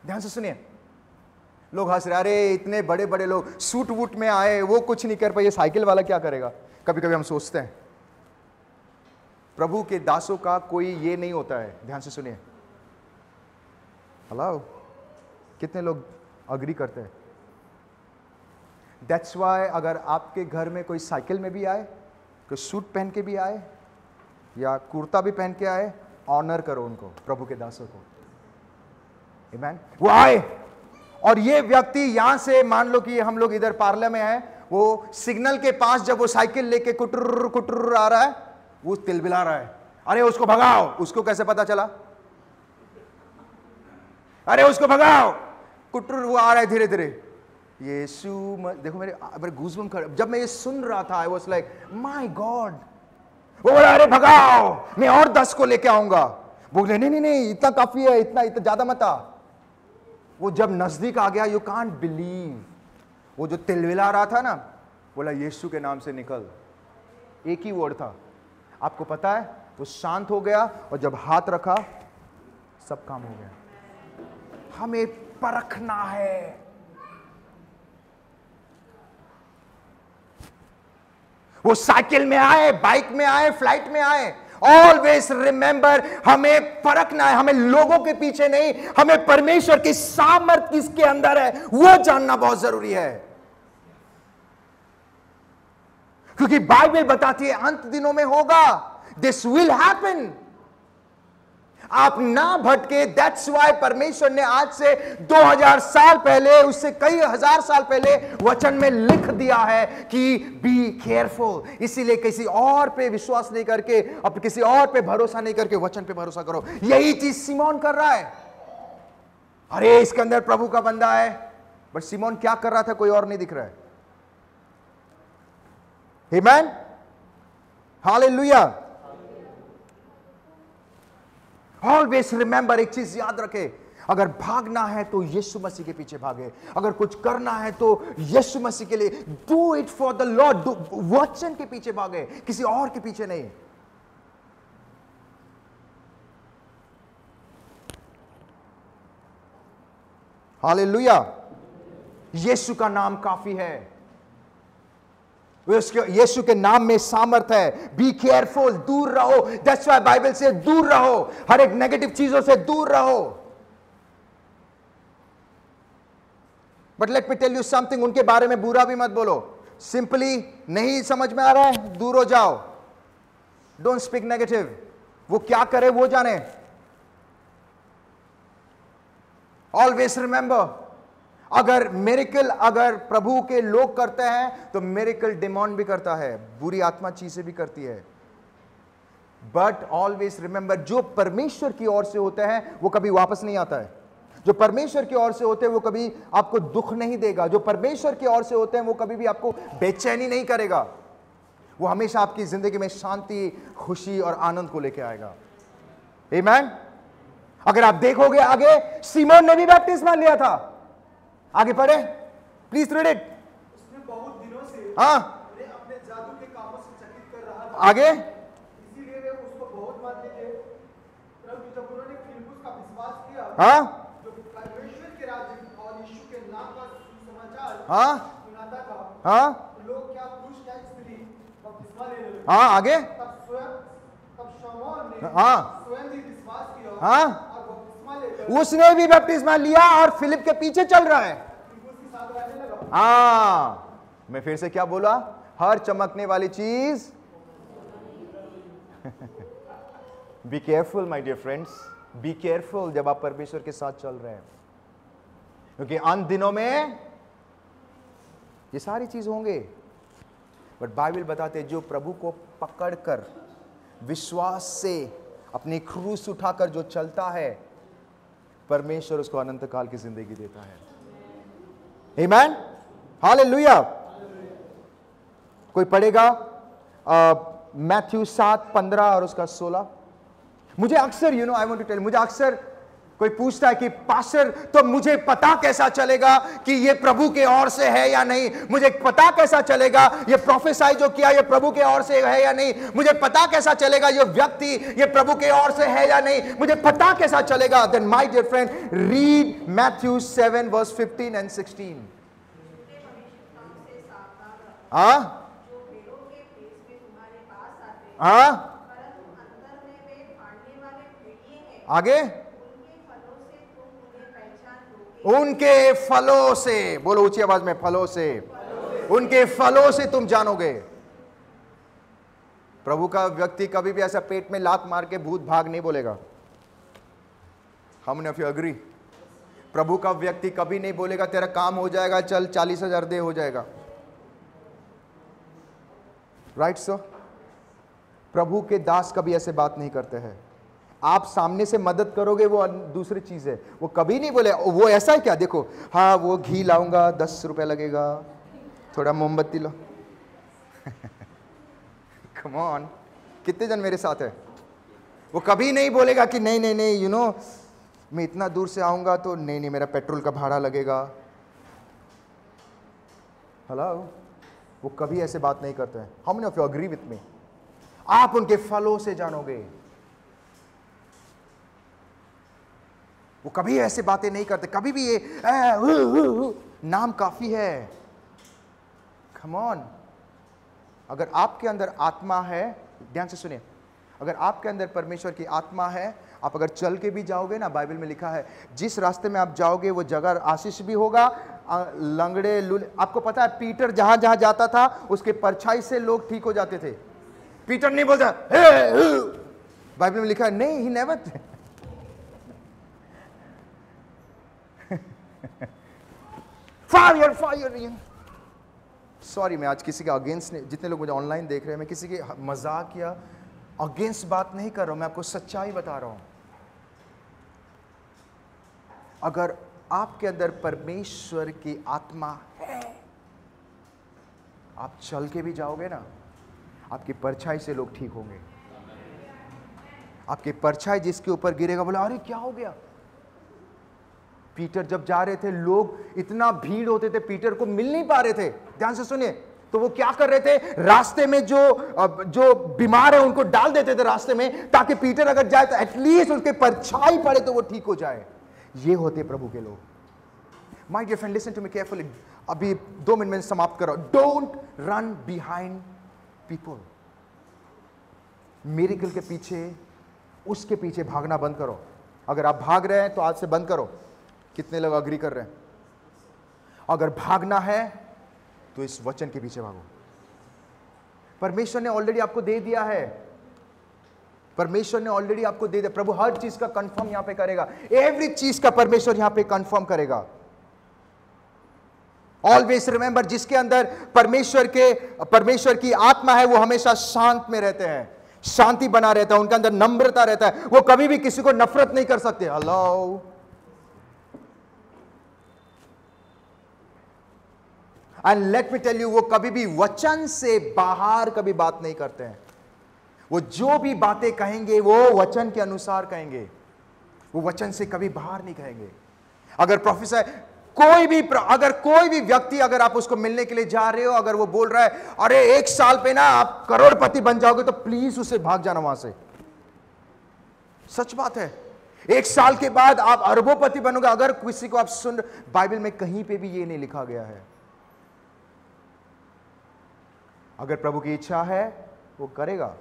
ध्यान से सुनिए, लोग हंस रहे, अरे इतने बड़े बड़े लोग सूट वूट में आए, वो कुछ नहीं कर पाए, ये साइकिल वाला क्या करेगा? कभी कभी हम सोचते हैं। प्रभु के दासों का कोई ये नहीं होता है। ध्यान से सुनिए। हेलो, कितने लोग अग्री करते हैं? दैट्स वाई अगर आपके घर में कोई साइकिल में भी आए, कोई सूट पहन के भी आए, या कुर्ता भी पहन के आए, ऑनर करो उनको, प्रभु के दासों को। आमीन। वो आए, और ये व्यक्ति यहां से, मान लो कि हम लोग इधर पार्ले में हैं, वो सिग्नल के पास जब वो साइकिल लेके कुटर कुटर आ रहा है, वो तिलबिला रहा है, अरे उसको भगाओ। उसको कैसे पता चला? अरे उसको भगाओ। कुटुर वो आ रहा है धीरे धीरे, यीशु देखो मेरे गूज़बम्स खड़े। जब मैं ये सुन रहा था, आई वाज लाइक माय गॉड। वो बोला अरे भगाओ, मैं और 10 को लेके आऊंगा। बोले नहीं नहीं नहीं, इतना काफी है, इतना इतना ज्यादा मत आ। वो जब नजदीक आ गया, यू कांट बिलीव, वो जो तिलविला रहा था ना, बोला यीशु के नाम से निकल। एक ही वर्ड था। आपको पता है, वो शांत हो गया और जब हाथ रखा सब काम हो गया। हमें परखना है। वो साइकिल में आए, बाइक में आए, फ्लाइट में आए, ऑलवेज रिमेंबर, हमें परखना है। हमें लोगों के पीछे नहीं, हमें परमेश्वर की सामर्थ किसके अंदर है वो जानना बहुत जरूरी है। क्योंकि बाइबल बताती है अंत दिनों में होगा, दिस विल हैपन। आप ना भटके। दैट्स वाई परमेश्वर ने आज से 2000 साल पहले, उससे कई हजार साल पहले वचन में लिख दिया है कि बी केयरफुल। इसीलिए किसी और पे विश्वास नहीं करके, अब किसी और पे भरोसा नहीं करके वचन पे भरोसा करो। यही चीज सिमोन कर रहा है। अरे इसके अंदर प्रभु का बंदा है, बट सिमोन क्या कर रहा था कोई और नहीं दिख रहा है। आमेन, हालेलुया। ऑलवेज रिमेंबर, एक चीज याद रखे, अगर भागना है तो यीशु मसीह के पीछे भागे। अगर कुछ करना है तो यीशु मसीह के लिए, do it for the Lord. वचन के पीछे भागे, किसी और के पीछे नहीं। हालेलुया। यीशु का नाम काफी है, यीशु के नाम में सामर्थ है। बी केयरफुल, दूर रहो। दैट्स व्हाई बाइबल से दूर रहो, हर एक नेगेटिव चीजों से दूर रहो। But let me tell you something, उनके बारे में बुरा भी मत बोलो। सिंपली नहीं समझ में आ रहा है, दूर हो जाओ। Don't speak negative. वो क्या करे वो जाने। ऑलवेज रिमेंबर, अगर मिरेकल अगर प्रभु के लोग करते हैं तो मिरेकल डिमॉन भी करता है, बुरी आत्मा चीजें भी करती है। बट ऑलवेज रिमेंबर, जो परमेश्वर की ओर से होते हैं वो कभी वापस नहीं आता है। जो परमेश्वर की ओर से होते हैं वो कभी आपको दुख नहीं देगा। जो परमेश्वर की ओर से होते हैं वो कभी भी आपको बेचैनी नहीं करेगा। वो हमेशा आपकी जिंदगी में शांति, खुशी और आनंद को लेकर आएगा। आमीन। अगर आप देखोगे आगे, सीमोन ने भी बपतिस्मा लिया था। आगे पढ़े, प्लीज रीड इट। उसने बहुत दिनों से हाँ, अपने जादू के कामों से चकित कर रहा था। आगे, इसीलिए वे उसको बहुत मानते थे। परंतु जब उन्होंने फिलिप्पुस का विश्वास किया, हाँ, जो परमेश्वर के राज्य और यीशु के नाम का सुसमाचार हाँ, सुनाता था, हाँ, लोग क्या पुरुष क्या स्त्री बपतिस्मा लेने लगे। हाँ, आगे, तब शमौन ने हाँ, स्वयं भी विश्वास किया हाँ, और बपतिस्मा लेकर उसने भी बपतिस्मा लिया और फिलिप के पीछे चल रहा है। फिलिप्पुस के साथ रहने लगा। हाँ, मैं फिर से क्या बोला, हर चमकने वाली चीज be careful my dear friends, be careful जब आप परमेश्वर के साथ चल रहे हैं, क्योंकि अंत दिनों में ये सारी चीज होंगे। बट बाइबल बताते हैं जो प्रभु को पकड़कर विश्वास से अपनी क्रूस उठाकर जो चलता है, परमेश्वर उसको अनंत काल की जिंदगी देता है। आमीन, हालेलुया। कोई पढ़ेगा मैथ्यू 7:15 और उसका 16। मुझे अक्सर आई वांट टू टेल, मुझे अक्सर कोई पूछता है कि पास्टर तो मुझे पता कैसा चलेगा कि ये प्रभु के ओर से है या नहीं। मुझे पता कैसा चलेगा ये प्रोफेसाई जो किया ये प्रभु के ओर से है या नहीं। मुझे पता कैसा चलेगा ये व्यक्ति ये प्रभु के ओर से है या नहीं। मुझे पता कैसा चलेगा। Then my dear friend, read Matthew 7 verse 15 and 16। हाँ, हाँ, आगे, उनके फलों से, बोलो ऊंची आवाज में, फलों से, उनके फलों से तुम जानोगे। प्रभु का व्यक्ति कभी भी ऐसा पेट में लात मार के भूत भाग नहीं बोलेगा। हम ऑफ यू अग्री? प्रभु का व्यक्ति कभी नहीं बोलेगा तेरा काम हो जाएगा, चल 40,000 दे, हो जाएगा। Right sir? प्रभु के दास कभी ऐसे बात नहीं करते हैं। आप सामने से मदद करोगे वो दूसरी चीज है। वो कभी नहीं बोले वो ऐसा है क्या, देखो हाँ वो घी लाऊंगा 10 रुपए लगेगा, थोड़ा मोमबत्ती लो। कम ऑन, कितने जन मेरे साथ है? वो कभी नहीं बोलेगा कि नहीं नहीं नहीं यू नो मैं इतना दूर से आऊंगा तो नहीं नहीं मेरा पेट्रोल का भाड़ा लगेगा। हेलो, वो कभी ऐसे बात नहीं करते हैं। How many of you agree with me? आप उनके फलों से जानोगे। वो कभी ऐसे बातें नहीं करते, कभी भी ये नाम काफी है। कम ऑन, अगर आपके अंदर आत्मा है, ध्यान से सुनिए, अगर आपके अंदर परमेश्वर की आत्मा है, आप अगर चल के भी जाओगे ना, बाइबल में लिखा है जिस रास्ते में आप जाओगे वो जगह आशीष भी होगा। लंगड़े लूले, आपको पता है पीटर जहां जहां जाता था उसके परछाई से लोग ठीक हो जाते थे। पीटर नहीं बोलता बाइबल में लिखा है, नहीं, he never. Fire fire. Sorry, मैं आज किसी के अगेंस्ट नहीं, जितने लोग मुझे ऑनलाइन देख रहे हैं, मैं किसी के मजाक या अगेंस्ट बात नहीं कर रहा हूं, मैं आपको सच्चाई बता रहा हूं। अगर आपके अंदर परमेश्वर की आत्मा है, आप चल के भी जाओगे ना, आपकी परछाई से लोग ठीक होंगे। आपकी परछाई जिसके ऊपर गिरेगा बोला अरे क्या हो गया। पीटर जब जा रहे थे, लोग इतना भीड़ होते थे, पीटर को मिल नहीं पा रहे थे। ध्यान से सुनिए, तो वो क्या कर रहे थे, रास्ते में जो बीमार है उनको डाल देते थे रास्ते में, ताकि पीटर अगर जाए तो एटलीस्ट उसके परछाई पड़े तो वो ठीक हो जाए। ये होते प्रभु के लोग। My dear friend, listen to me carefully. अभी 2 मिनट में समाप्त करो। Don't run behind people. Miracle के पीछे, उसके पीछे भागना बंद करो। अगर आप भाग रहे हैं तो आज से बंद करो। कितने लोग अग्री कर रहे हैं? अगर भागना है तो इस वचन के पीछे भागो। परमेश्वर ने ऑलरेडी आपको दे दिया है। परमेश्वर ने ऑलरेडी आपको दे दिया। प्रभु हर चीज का कंफर्म यहां पे करेगा। एवरी चीज का परमेश्वर यहां पे कंफर्म करेगा। ऑलवेज रिमेंबर, जिसके अंदर परमेश्वर की आत्मा है वो हमेशा शांत में रहते हैं, शांति बना रहता है, उनके अंदर नम्रता रहता है। वो कभी भी किसी को नफरत नहीं कर सकते। Hello, and let me tell you, वो कभी भी वचन से बाहर कभी बात नहीं करते हैं। वो जो भी बातें कहेंगे वो वचन के अनुसार कहेंगे। वो वचन से कभी बाहर नहीं कहेंगे। अगर प्रोफेसर अगर कोई भी व्यक्ति, अगर आप उसको मिलने के लिए जा रहे हो, अगर वो बोल रहा है अरे 1 साल पे ना आप करोड़पति बन जाओगे, तो प्लीज उससे भाग जाना वहां से। सच बात है, 1 साल के बाद आप अरबोपति बनोगे। अगर किसी को आप सुन, बाइबल में कहीं पे भी ये नहीं लिखा गया है। अगर प्रभु की इच्छा है वो करेगा।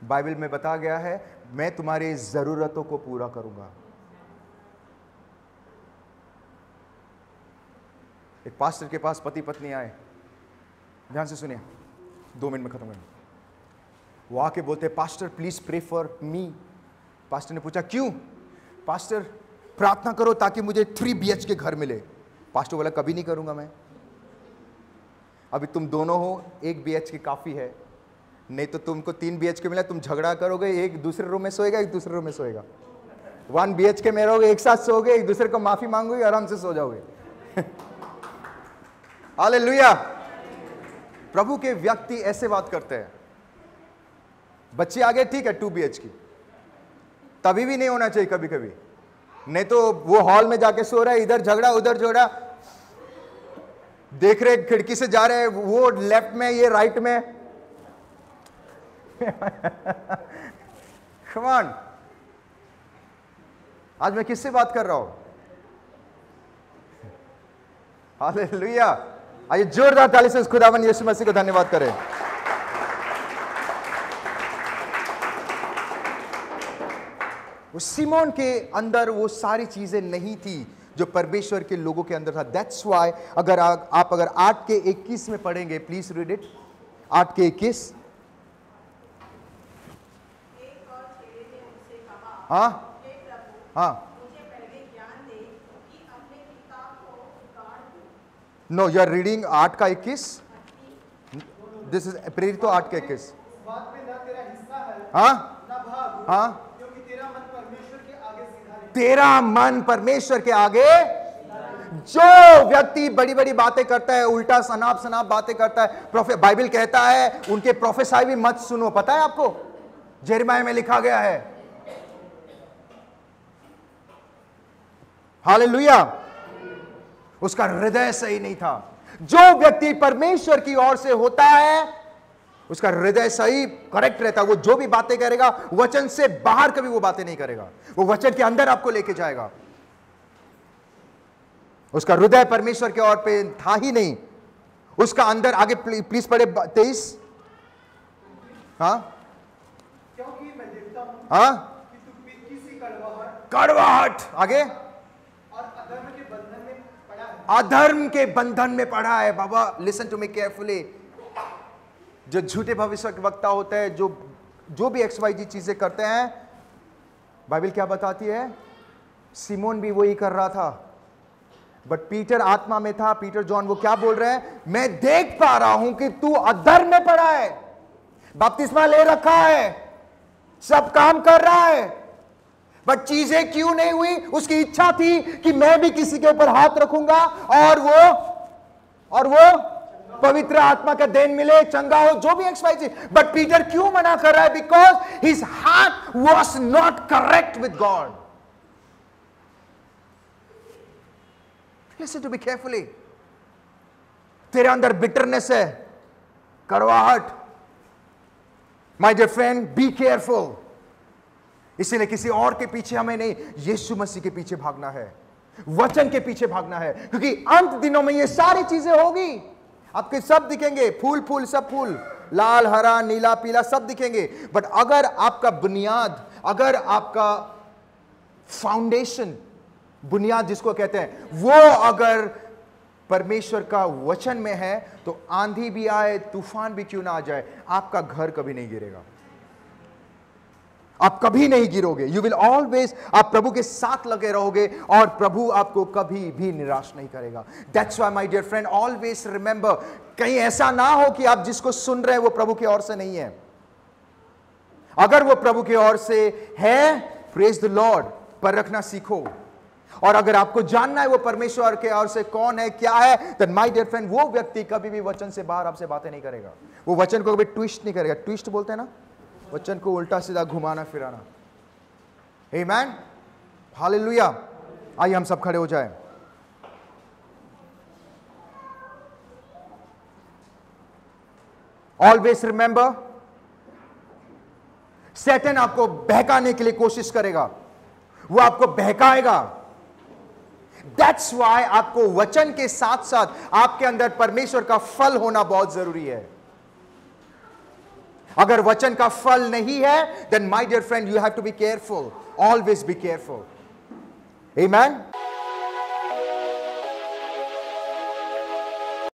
बाइबल में बता गया है, मैं तुम्हारी जरूरतों को पूरा करूंगा। एक पास्टर के पास पति पत्नी आए, ध्यान से सुनिए, 2 मिनट में खत्म करेंगे। वो आके बोलते, pastor please pray for me. Pastor ने पूछा क्यों? पास्टर प्रार्थना करो ताकि मुझे 3 BHK घर मिले। पास्टर बोला कभी नहीं करूंगा मैं। अभी तुम दोनों हो, 1 BHK काफी है, नहीं तो तुमको 3 BHK मिला, तुम झगड़ा करोगे, एक दूसरे रूम में सोएगा, एक दूसरे रूम में सोएगा। 1 BHK में रहोगे, एक साथ सोओगे, एक दूसरे को माफी मांगोगे, आराम से सो जाओगे। हालेलुया। प्रभु के व्यक्ति ऐसे बात करते हैं। बच्चे आ गए, ठीक है 2 BHK, तभी भी नहीं होना चाहिए कभी कभी। नहीं तो वो हॉल में जाके सो रहा है, इधर झगड़ा उधर झगड़ा, देख रहे खिड़की से जा रहे हैं, वो लेफ्ट में ये राइट में। Come on, आज मैं किससे बात कर रहा हूं? हालेलुया। आइए जोरदार ताली से खुदावन यीशु मसीह को धन्यवाद करें। वो सिमोन के अंदर वो सारी चीजें नहीं थी जो परमेश्वर के लोगों के अंदर था। दैट्स वाई अगर आप 8:21 में पढ़ेंगे, प्लीज रीड इट। 8:21। हाँ हाँ, no you are reading 8:21। This is प्रेरित 8:21। बात में ना तेरा हिस्सा है, हाँ ना भाग भाग, हाँ, क्योंकि तेरा मन परमेश्वर के आगे सीधा नहीं। तेरा मन परमेश्वर के आगे। जो व्यक्ति बड़ी बड़ी बातें करता है, उल्टा सनाप सनाप बातें करता है, बाइबल कहता है उनके प्रोफेसाई भी मत सुनो। पता है आपको, यिर्मयाह में लिखा गया है। हालेलुया। उसका हृदय सही नहीं था। जो व्यक्ति परमेश्वर की ओर से होता है, उसका हृदय सही करेक्ट रहता है। वो जो भी बातें करेगा, वचन से बाहर कभी वो बातें नहीं करेगा, वो वचन के अंदर आपको लेके जाएगा। उसका हृदय परमेश्वर के ओर पे था ही नहीं। उसका अंदर, आगे प्लीज पढ़े 23। हाँ, क्योंकि मैं देखता हूं हाँ, कि तू किसी कड़वाहट कड़वाहट, आगे, और अधर्म के बंधन में पड़ा है। अधर्म के बंधन में पड़ा है। बाबा लिसन टू मी केयरफुली। जो झूठे भविष्य के वक्ता होते हैं, जो भी XYZ चीजें करते हैं, बाइबल क्या बताती है? सिमोन भी वही कर रहा था, बट पीटर आत्मा में था। पीटर जॉन वो क्या बोल रहे हैं? मैं देख पा रहा हूं कि तू अधर्म में पड़ा है, बपतिस्मा ले रखा है, सब काम कर रहा है, बट चीजें क्यों नहीं हुई? उसकी इच्छा थी कि मैं भी किसी के ऊपर हाथ रखूंगा और वो पवित्र आत्मा का देन मिले, चंगा हो, जो भी XYZ। बट पीटर क्यों मना कर रहा है? Because his heart was not correct with God. Listen to me carefully. तेरे अंदर बिटरनेस है, कड़वाहट, my dear friend, be careful. इसीलिए किसी और के पीछे हमें नहीं, यीशु मसीह के पीछे भागना है, वचन के पीछे भागना है, क्योंकि अंत दिनों में ये सारी चीजें होगी। आपके सब दिखेंगे, फूल सब फूल, लाल, हरा, नीला, पीला, सब दिखेंगे। बट अगर आपका बुनियाद, अगर आपका फाउंडेशन, बुनियाद जिसको कहते हैं, वो अगर परमेश्वर का वचन में है, तो आंधी भी आए, तूफान भी क्यों ना आ जाए, आपका घर कभी नहीं गिरेगा। आप कभी नहीं गिरोगे। यू विल ऑलवेज, आप प्रभु के साथ लगे रहोगे और प्रभु आपको कभी भी निराश नहीं करेगा। That's why my dear friend, always remember, कहीं ऐसा ना हो कि आप जिसको सुन रहे हैं वो प्रभु की ओर से नहीं है। अगर वो प्रभु की ओर से है, प्रेज द लॉर्ड, पर रखना सीखो। और अगर आपको जानना है वो परमेश्वर के ओर से कौन है, क्या है, देन माय डियर फ्रेंड, वो व्यक्ति कभी भी वचन से बाहर आपसे बातें नहीं करेगा। वो वचन को कभी ट्विस्ट नहीं करेगा। ट्विस्ट बोलते हैं ना, वचन को उल्टा सीधा घुमाना फिराना। आमेन, हालेलुया। आइए हम सब खड़े हो जाएं। ऑलवेज रिमेंबर, सैतान आपको बहकाने के लिए कोशिश करेगा, वो आपको बहकाएगा। दैट्स व्हाई आपको वचन के साथ साथ आपके अंदर परमेश्वर का फल होना बहुत जरूरी है। अगर वचन का फल नहीं है, then my dear friend, you have to be careful, always be careful. Amen.